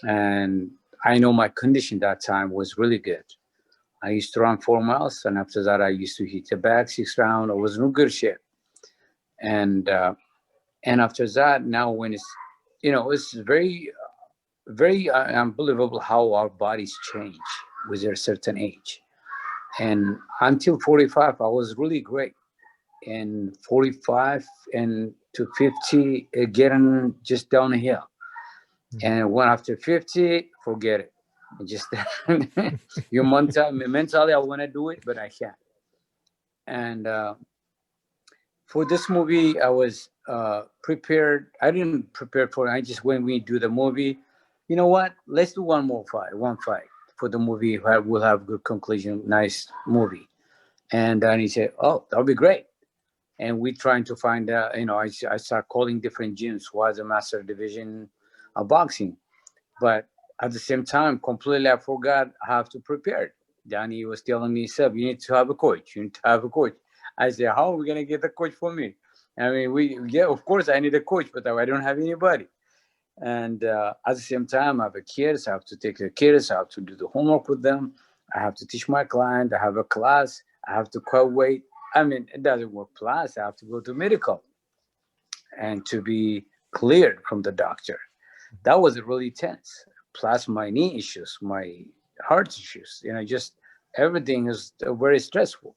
And I know my condition that time was really good. I used to run 4 miles, and after that, I used to hit the bag 6 rounds. I was in good shape. And after that, now when it's very, very unbelievable how our bodies change with a certain age. And until 45, I was really great. And 45 and to 50, getting just downhill. And when after 50, forget it. Just mentally, I want to do it, but I can't. And for this movie, I was prepared. I didn't prepare for it. I just, when we do the movie, you know what? Let's do one fight for the movie. We'll have good conclusion, nice movie. And then he said, oh, that'll be great. And we trying to find out, I start calling different gyms who has a master division of boxing. But at the same time, completely I forgot how to prepare. Danny was telling me, Seb, you need to have a coach. I said, how are we going to get a coach for me? I mean, of course I need a coach, but I don't have anybody. And at the same time, I have kids. I have to take the kids. I have to do the homework with them. I have to teach my client. I have a class. I have to cut weight. I mean, it doesn't work. Plus, I have to go to medical and to be cleared from the doctor. That was really tense. Plus my knee issues, my heart issues, just everything is very stressful.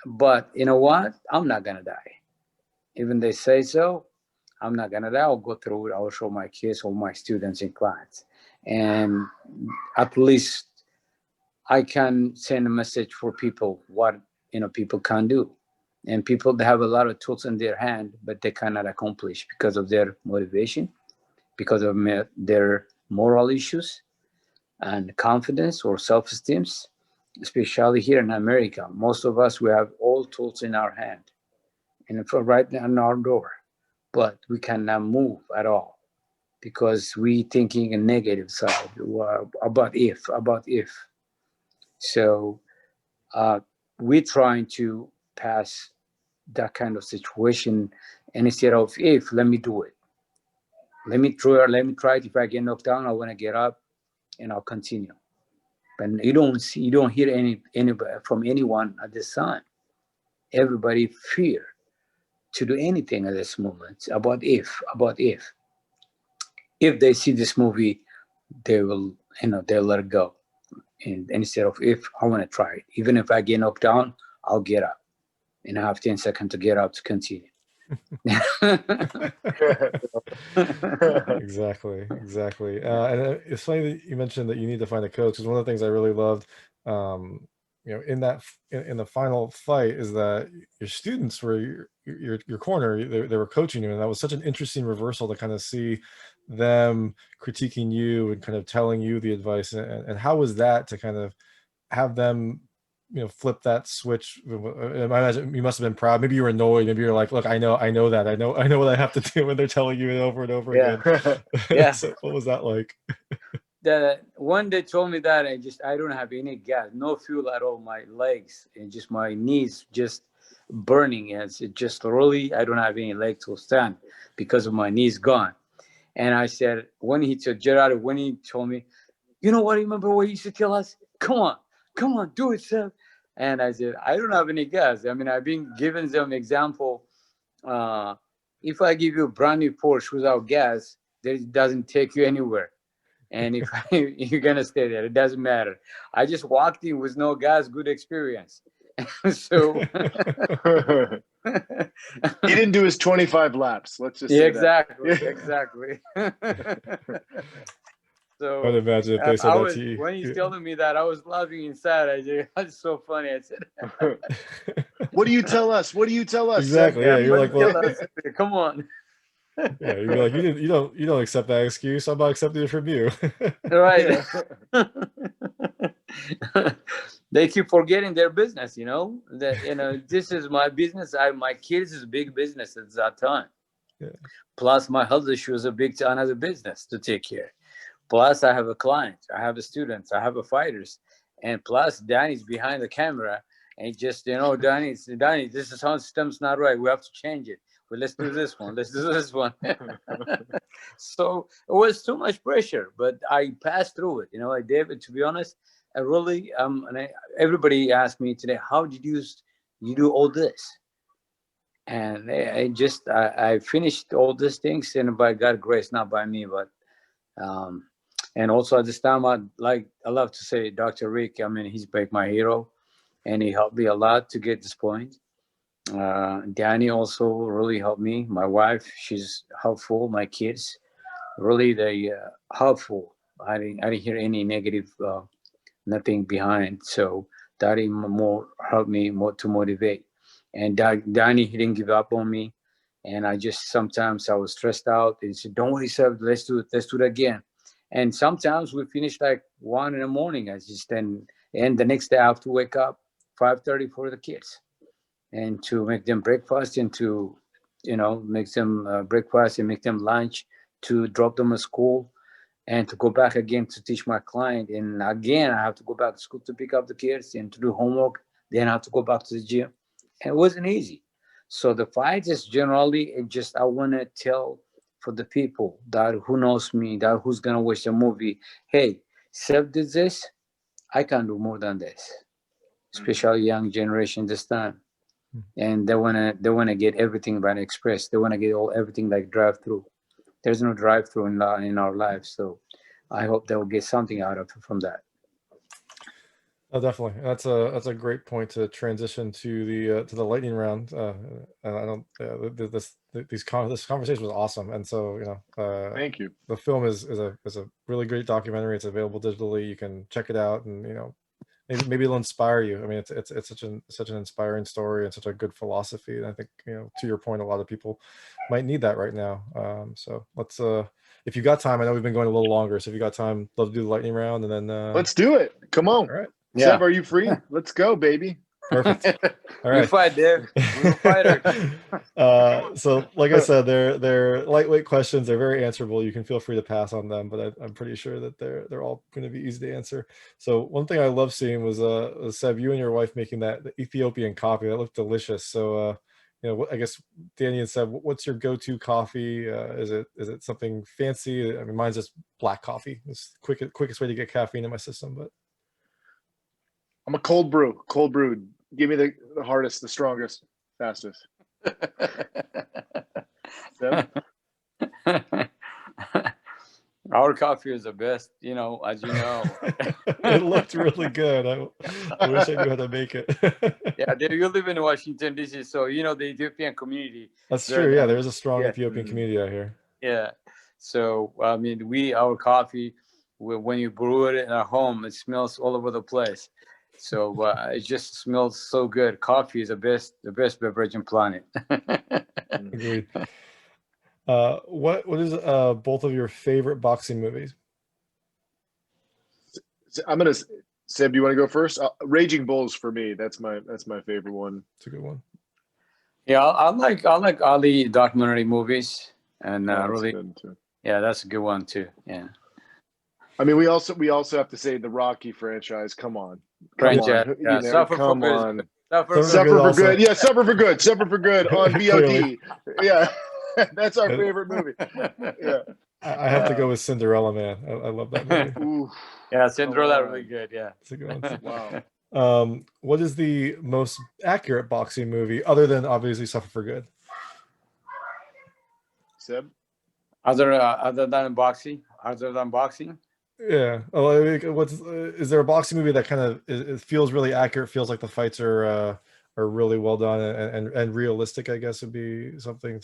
But you know what? I'm not going to die. Even they say so, I'm not going to die. I'll go through it. I'll show my kids, all my students and clients. And at least I can send a message for people what, people can do. And people that have a lot of tools in their hand, but they cannot accomplish because of their motivation, because of their moral issues and confidence or self-esteem, especially here in America. Most of us, we have all tools in our hand and for right in our door, but we cannot move at all because we thinking a negative side about if. So we're trying to pass that kind of situation, and instead of if, let me do it. Let me try it. If I get knocked down, I want to get up and I'll continue. But you don't hear any from anyone at this time. Everybody fear to do anything at this moment about if. If they see this movie, they will, they'll let it go. And instead of if, I want to try it. Even if I get knocked down, I'll get up. And I have 10 seconds to get up to continue. Exactly. And it's funny that you mentioned that you need to find a coach, because one of the things I really loved, in the final fight, is that your students were your corner. They were coaching you, and that was such an interesting reversal to kind of see them critiquing you and kind of telling you the advice. And how was that to kind of have them flip that switch? I imagine you must have been proud. Maybe you were annoyed. Maybe you're like, look, I know that. I know what I have to do when they're telling you it over and over again. Yeah. So what was that like? The one they told me that I don't have any gas, no fuel at all. My legs and just my knees just burning. It's just really, I don't have any leg to stand because of my knees gone. And I said, when he told Gerardo, when he told me, you know what, remember what he used to tell us? Come on, do it, Seb. And I said, I don't have any gas. I mean, I've been giving them example. If I give you a brand new Porsche without gas, it doesn't take you anywhere. And if you're going to stay there, it doesn't matter. I just walked in with no gas, good experience. So he didn't do his 25 laps. Let's just say exactly. So I'd imagine if they said that to you. When he's telling me that, I was laughing inside. I said, "That's so funny." I said, "What do you tell us? What do you tell us?" Exactly. Yeah, you're like, well, come on. Yeah, you're like, you don't accept that excuse. I'm not accepting it from you. Right. They keep forgetting their business, that this is my business. My kids is big business at that time. Yeah. Plus my health issue is another business to take care. Plus I have a client, I have a student, I have a fighters, and plus Danny's behind the camera, and just Danny, this is sound system's not right. We have to change it. Well, let's do this one. So it was too much pressure, but I passed through it. David, to be honest, I really everybody asked me today, how did you do all this? And I finished all these things, and by God's grace, not by me, but and also at this time, I love to say Dr. Rick. I mean, he's like my hero, and he helped me a lot to get this point. Danny also really helped me. My wife, she's helpful. My kids, really, they helpful. I didn't hear any negative, nothing behind. So that even more helped me more to motivate. And Danny, he didn't give up on me. And sometimes I was stressed out. And he said, "Don't worry, Seb, let's do it again." And sometimes we finish like 1 a.m. And the next day I have to wake up 5:30 for the kids, and to make them breakfast, and to, make them breakfast and make them lunch, to drop them at school, and to go back again to teach my client. And again, I have to go back to school to pick up the kids and to do homework. Then I have to go back to the gym. And it wasn't easy. So the fight is generally, I want to tell for the people that who knows me, that who's going to watch the movie, hey, Seb did this, I can do more than this, especially young generation this time. And they wanna get everything by the express. They wanna get everything like drive through. There's no drive through in our lives. So I hope they will get something out of it from that. Oh, definitely. That's a great point to transition to the lightning round. This conversation was awesome, and so thank you. The film is a really great documentary. It's available digitally. You can check it out, and maybe it'll inspire you. I mean, it's such an inspiring story and such a good philosophy. And I think, to your point, a lot of people might need that right now. So let's if you got time, I know we've been going a little longer, so if you got time, love to do the lightning round, and then Let's do it. Come on. all right. Yeah. Seb, are you free? Let's go, baby. Perfect. All We right. fight, Dave. We're fighters. So like I said, they're lightweight questions. They're very answerable. You can feel free to pass on them, but I'm pretty sure that they're all going to be easy to answer. So one thing I love seeing was Seb, you and your wife making the Ethiopian coffee. That looked delicious. So I guess Danny and Seb, what's your go-to coffee? Is it something fancy? I mean, mine's just black coffee. It's the quickest way to get caffeine in my system. But I'm a cold brew. Cold brewed. Give me the hardest, the strongest, fastest. Seb? Our coffee is the best, as you know. it looked really good. I wish I knew how to make it. Yeah, you live in Washington, D.C., so the Ethiopian community. That's true. Yeah, there's a strong Ethiopian Mhm. community out here. Yeah. So, I mean, our coffee, when you brew it at home, it smells all over the place. So it just smells so good. Coffee is the best beverage on planet. Agreed. What is both of your favorite boxing movies? Seb, do you want to go first? Raging Bulls for me. That's my favorite one. It's a good one. Yeah, I like Ali documentary movies, and That's really, good too. yeah, that's a good one too. Yeah, I mean, we also have to say the Rocky franchise. Come on. franchise. Yeah, Suffer come for on. Good. Suffer Suffer for Suffer Good for also. good. Yeah, Suffer for good. Suffer for good on VOD. Clearly. Yeah. That's our favorite movie. Yeah. I have to go with Cinderella Man. I love that movie. Ooh. Yeah, Cinderella, Come on. really good. Yeah. It's a good one. Wow. What is the most accurate boxing movie other than obviously Suffer for Good? Seb? Other than boxing. Yeah. Oh, is there a boxing movie that kind of it feels really accurate? Feels like the fights are really well done and realistic. I guess would be something.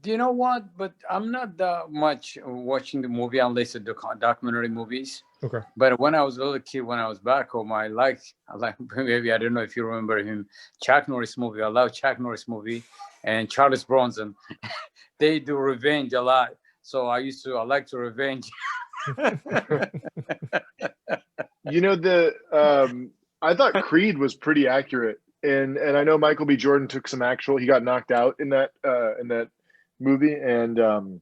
Do you know what? But I'm not that much watching the movie unless it's documentary movies. Okay. But when I was a little kid, when I was back home, I like maybe I don't know if you remember him, Chuck Norris movie. I love Chuck Norris movie, and Charles Bronson. They do revenge a lot, so I like to revenge. I thought Creed was pretty accurate, and I know Michael B. Jordan took some he got knocked out in that movie, and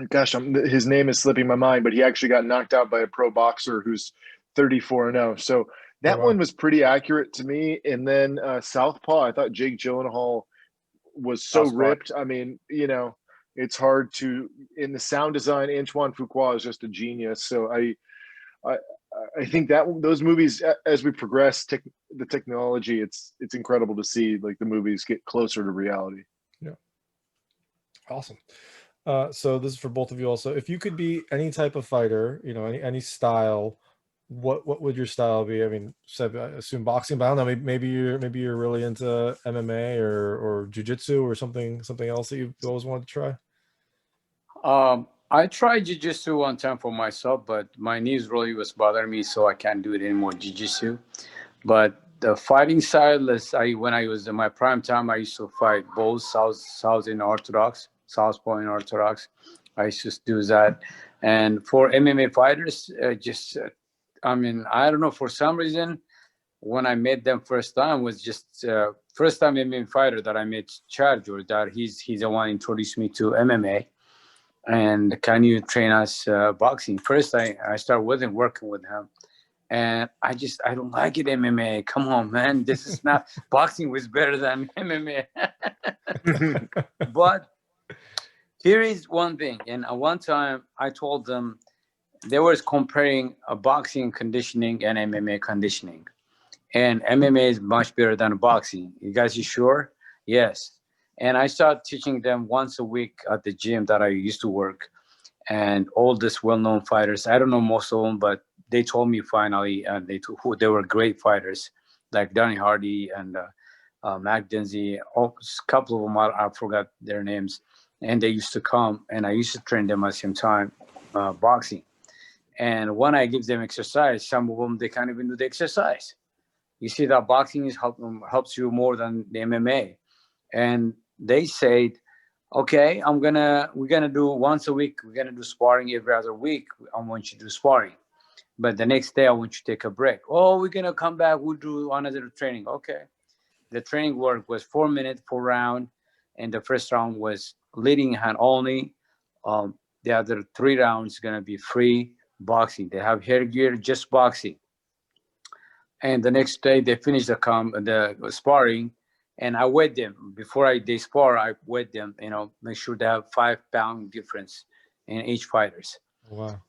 gosh, his name is slipping my mind, but he actually got knocked out by a pro boxer who's 34-0. So that one was pretty accurate to me. And then Southpaw, I thought Jake Gyllenhaal was so ripped. I mean, it's hard to, in the sound design, Antoine Fuqua is just a genius. So I think that those movies, as we progress the technology, it's incredible to see like the movies get closer to reality. Yeah. Awesome. So this is for both of you also. If you could be any type of fighter, any style, what would your style be? I mean, Seb, I assume boxing, but I don't know. Maybe you're really into MMA or jiu-jitsu or something else that you've always wanted to try. I tried jiu-jitsu one time for myself, but my knees really was bothering me, so I can't do it anymore, jiu-jitsu. But the fighting style is, when I was in my prime time, I used to fight both South and Orthodox. Southpaw and Orthodox. I used to do that. And for MMA fighters, I don't know, for some reason, when I met them first time was just first time MMA fighter that I met, Chad Jordan. He's the one introduced me to MMA. And can you train us boxing? First, I started working with him. And I don't like it, MMA. Come on, man. This is not, boxing was better than MMA. But here is one thing, and one time I told them they were comparing boxing conditioning and MMA conditioning, and MMA is much better than boxing. You guys, you sure? Yes. And I started teaching them once a week at the gym that I used to work, and all these well-known fighters. I don't know most of them, but they told me finally, and they were great fighters, like Donny Hardy and Mac Denzi. A couple of them I forgot their names. And they used to come, and I used to train them at the same time, boxing. And when I give them exercise, some of them they can't even do the exercise. You see that boxing helps you more than the MMA. And they said, okay, we're gonna do once a week. We're gonna do sparring every other week. I want you to do sparring, but the next day I want you to take a break. Oh, we're gonna come back. We'll do another training. Okay. The training work was 4 minutes per round, and the first round was leading hand only. The other 3 rounds gonna be free boxing. They have headgear, just boxing. And the next day they finish the sparring, and I weighed them before they spar. I weighed them, make sure they have 5-pound difference in each fighters. Wow.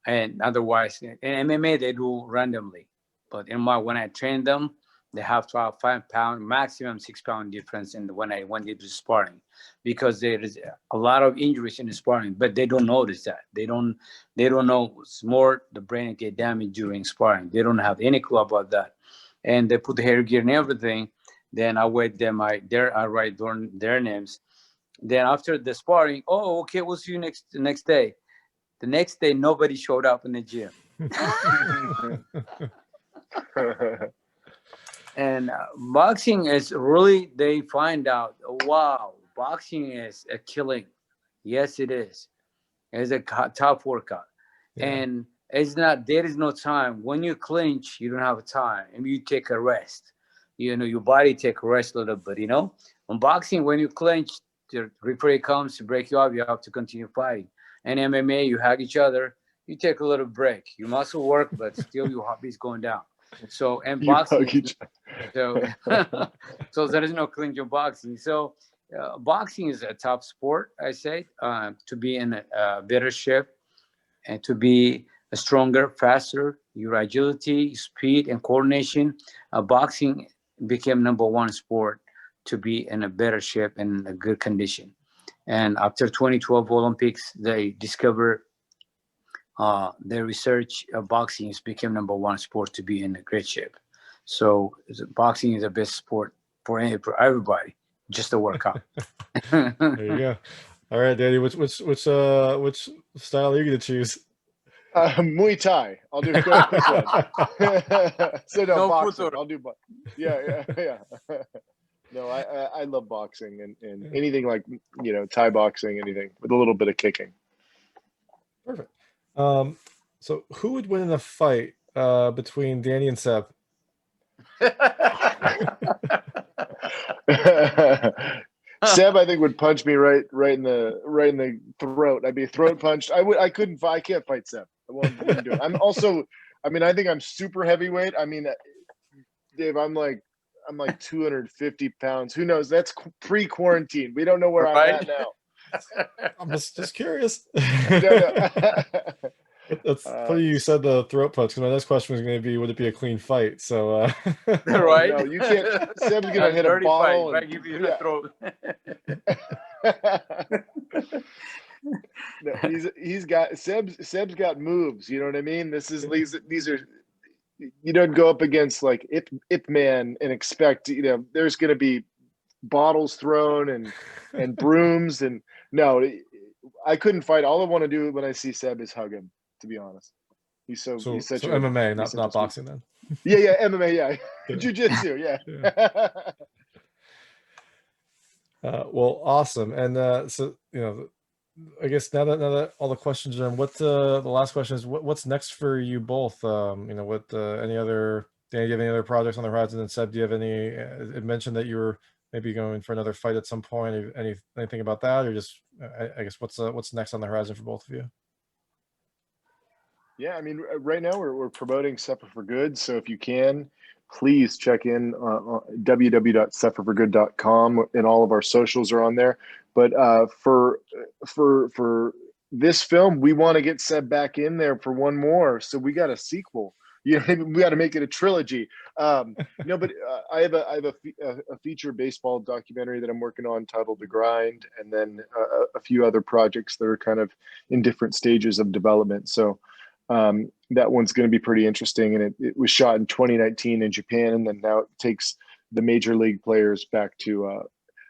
And otherwise, in MMA they do randomly, but when I train them, they have to have 5-pound, maximum 6-pound difference when they do sparring, because there is a lot of injuries in the sparring, but they don't notice that. They don't know it's more the brain get damaged during sparring. They don't have any clue about that, and they put the hair gear and everything. Then I wait them. I write down their names. Then after the sparring, oh, okay, we'll see you the next day. The next day, nobody showed up in the gym. And boxing is really, they find out, wow, boxing is a killing. Yes, it is. It's a tough workout. Yeah. And there is no time. When you clinch, you don't have time. And you take a rest. Your body take a rest a little bit, On boxing, when you clinch, the referee comes to break you up, you have to continue fighting. And MMA, you hug each other, you take a little break. You muscle work, but still your heartbeat's going down. So, and boxing, so there is no clinch in boxing. So boxing is a tough sport, I say, to be in a better shape and to be stronger, faster, your agility, speed, and coordination. Boxing became #1 sport to be in a better shape and in a good condition. And after 2012 Olympics, they discovered their research of boxing has become #1 sport to be in a great shape. So boxing is the best sport for everybody, just a workout. There you go. All right, Danny, which style are you gonna choose? Muay Thai. I'll do quick one. So no boxing. I'll do yeah. No, I love boxing and anything like Thai boxing, anything with a little bit of kicking. Perfect. So who would win in a fight between Danny and Seb? Seb, I think, would punch me right in the throat. I'd be throat punched. I can't fight Seb. I wouldn't do it. I think I'm super heavyweight. I mean, Dave, I'm like 250 pounds. Who knows? That's pre-quarantine. We don't know where I'm at now. I'm just curious. No. That's funny you said the throat punch, because my next question was going to be, would it be a clean fight? So right? No, you can't. Seb's gonna hit a bottle and give you the throat. No, Seb's got moves. You know what I mean? These are. You don't go up against like Ip Man and expect there's going to be bottles thrown and brooms and no. I couldn't fight. All I want to do when I see Seb is hug him. To be honest, he's such MMA, not boxing then. Yeah, MMA, yeah, jiu-jitsu, yeah. Well, awesome. And so I guess now that all the questions are in, the last question is what's next for you both? Danny, do you have any other projects on the horizon? And Seb, do you have any? It mentioned that you were maybe going for another fight at some point. Anything about that, or just I guess what's next on the horizon for both of you? Yeah, I mean, right now we're promoting Suffer for Good. So if you can, please check in www.sufferforgood.com, and all of our socials are on there. But for this film, we want to get Seb back in there for one more. So we got a sequel. We got to make it a trilogy. But I have a feature baseball documentary that I'm working on titled The Grind, and then a few other projects that are kind of in different stages of development. So that one's going to be pretty interesting. And it was shot in 2019 in Japan, and then now it takes the major league players back to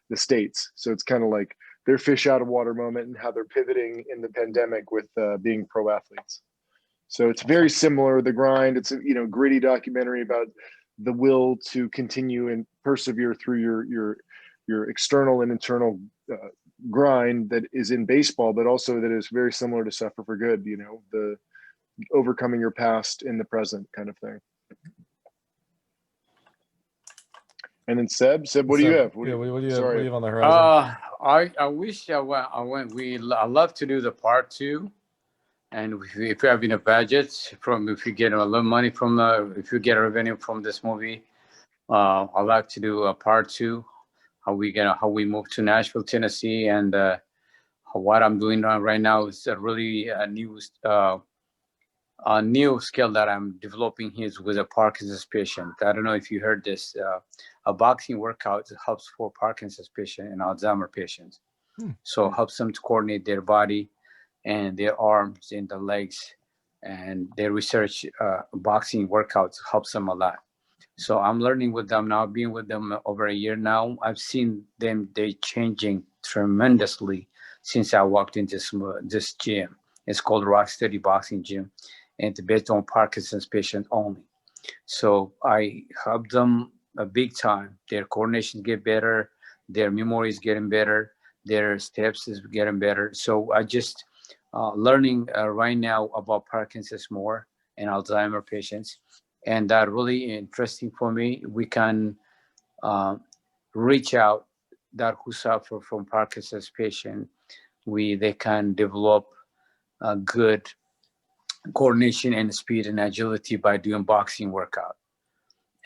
the States. So it's kind of like their fish out of water moment and how they're pivoting in the pandemic with being pro athletes. So it's very similar. The Grind. It's a gritty documentary about the will to continue and persevere through your external and internal grind that is in baseball, but also that is very similar to Suffer for Good. The overcoming your past in the present kind of thing. And then Seb, what do you have? What do you have on the horizon? I wish I went. I love to do the part 2, and if you have a budget if you get a little money if you get revenue from this movie, I'd like to do a part 2. How we move to Nashville, Tennessee, and what I'm doing right now is a really a new skill that I'm developing here with a Parkinson's patient. I don't know if you heard this. A boxing workout helps for Parkinson's patient and Alzheimer patients. So it helps them to coordinate their body and their arms and the legs. And their research boxing workouts helps them a lot. So I'm learning with them now, being with them over a year now. I've seen they changing tremendously since I walked into this gym. It's called Rocksteady Boxing Gym, and it's based on Parkinson's patients only. So I help them a big time. Their coordination get better, their memory is getting better, their steps is getting better. So I just learning right now about Parkinson's more and Alzheimer patients, and that really interesting for me. We can reach out that who suffer from Parkinson's patient. They can develop good coordination and speed and agility by doing boxing workout.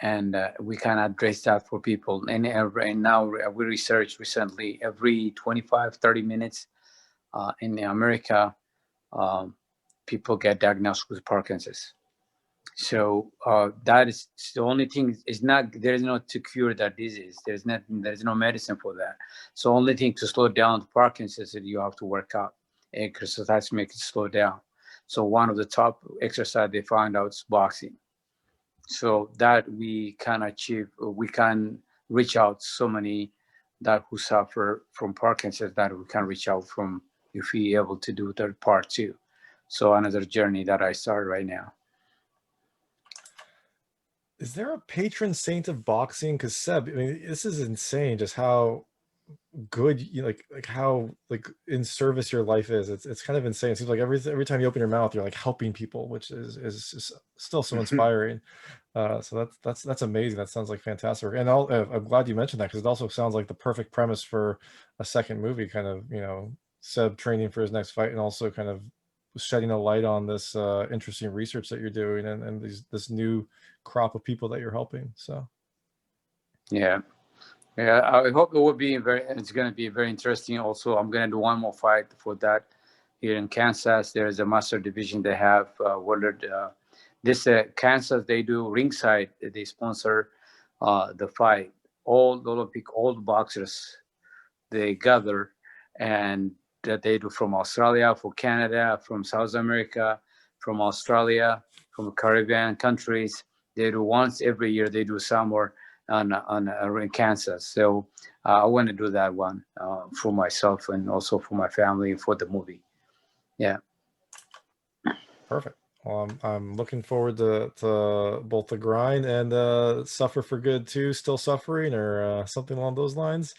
And we can address that for people. And now we research recently every 25, 30 minutes in America, people get diagnosed with Parkinson's. So that is the only thing. There is no to cure that disease. There's no medicine for that. So only thing to slow down Parkinson's is you have to work out. Exercise to make it slow down. So one of the top exercise they find out is boxing. So that we can achieve, we can reach out so many that who suffer from Parkinson's that we can reach out from if we able to do that part 2. So another journey that I start right now. Is there a patron saint of boxing? Because Seb, I mean, this is insane. Just how good you like how in service your life is. It's kind of insane. It seems like every time you open your mouth, you're like helping people, which is still so inspiring. So that's amazing. That sounds like fantastic. And I'm glad you mentioned that, because it also sounds like the perfect premise for a second movie. Kind of Seb training for his next fight, and also kind of shedding a light on this interesting research that you're doing, and this new crop of people that you're helping. So yeah, I hope it's going to be very interesting. Also, I'm going to do one more fight for that here in Kansas. There is a master division they have this Kansas, they do ringside. They sponsor the fight. All the Olympic old boxers, they gather, and that they do from Australia, from Canada, from South America, from Australia, from Caribbean countries. They do once every year. They do somewhere in Kansas. So I want to do that one for myself and also for my family and for the movie. Yeah. Perfect. Well, I'm looking forward to both the grind and Suffer for Good too. Still suffering, or something along those lines.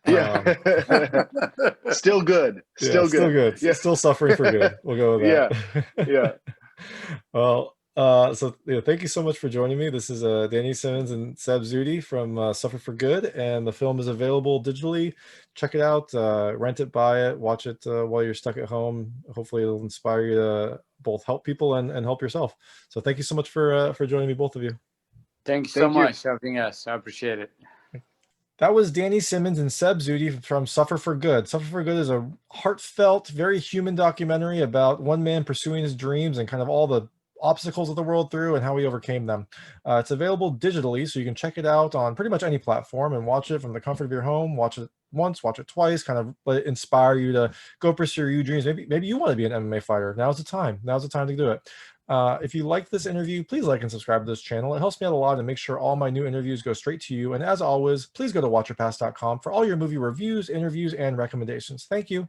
Yeah. Still good. Still good. Yeah. Still suffering for good. We'll go with that. Yeah. Well, so thank you so much for joining me. This is Danny Simmons and Seb Zewdie from Suffer for Good, and the film is available digitally. Check it out, rent it, buy it, watch it while you're stuck at home. Hopefully it'll inspire you to both help people and help yourself. So thank you so much for joining me, both of you. Thank you so much for having us. I appreciate it. That was Danny Simmons and Seb Zewdie from Suffer for Good. Suffer for Good is a heartfelt, very human documentary about one man pursuing his dreams and kind of all the obstacles of the world through and how he overcame them. It's available digitally, so you can check it out on pretty much any platform and watch it from the comfort of your home. Watch it once, watch it twice, kind of let it inspire you to go pursue your dreams. Maybe you want to be an MMA fighter. Now's the time. Now's the time to do it. If you like this interview, please like and subscribe to this channel. It helps me out a lot and make sure all my new interviews go straight to you. And as always, please go to watchyourpast.com for all your movie reviews, interviews, and recommendations. Thank you.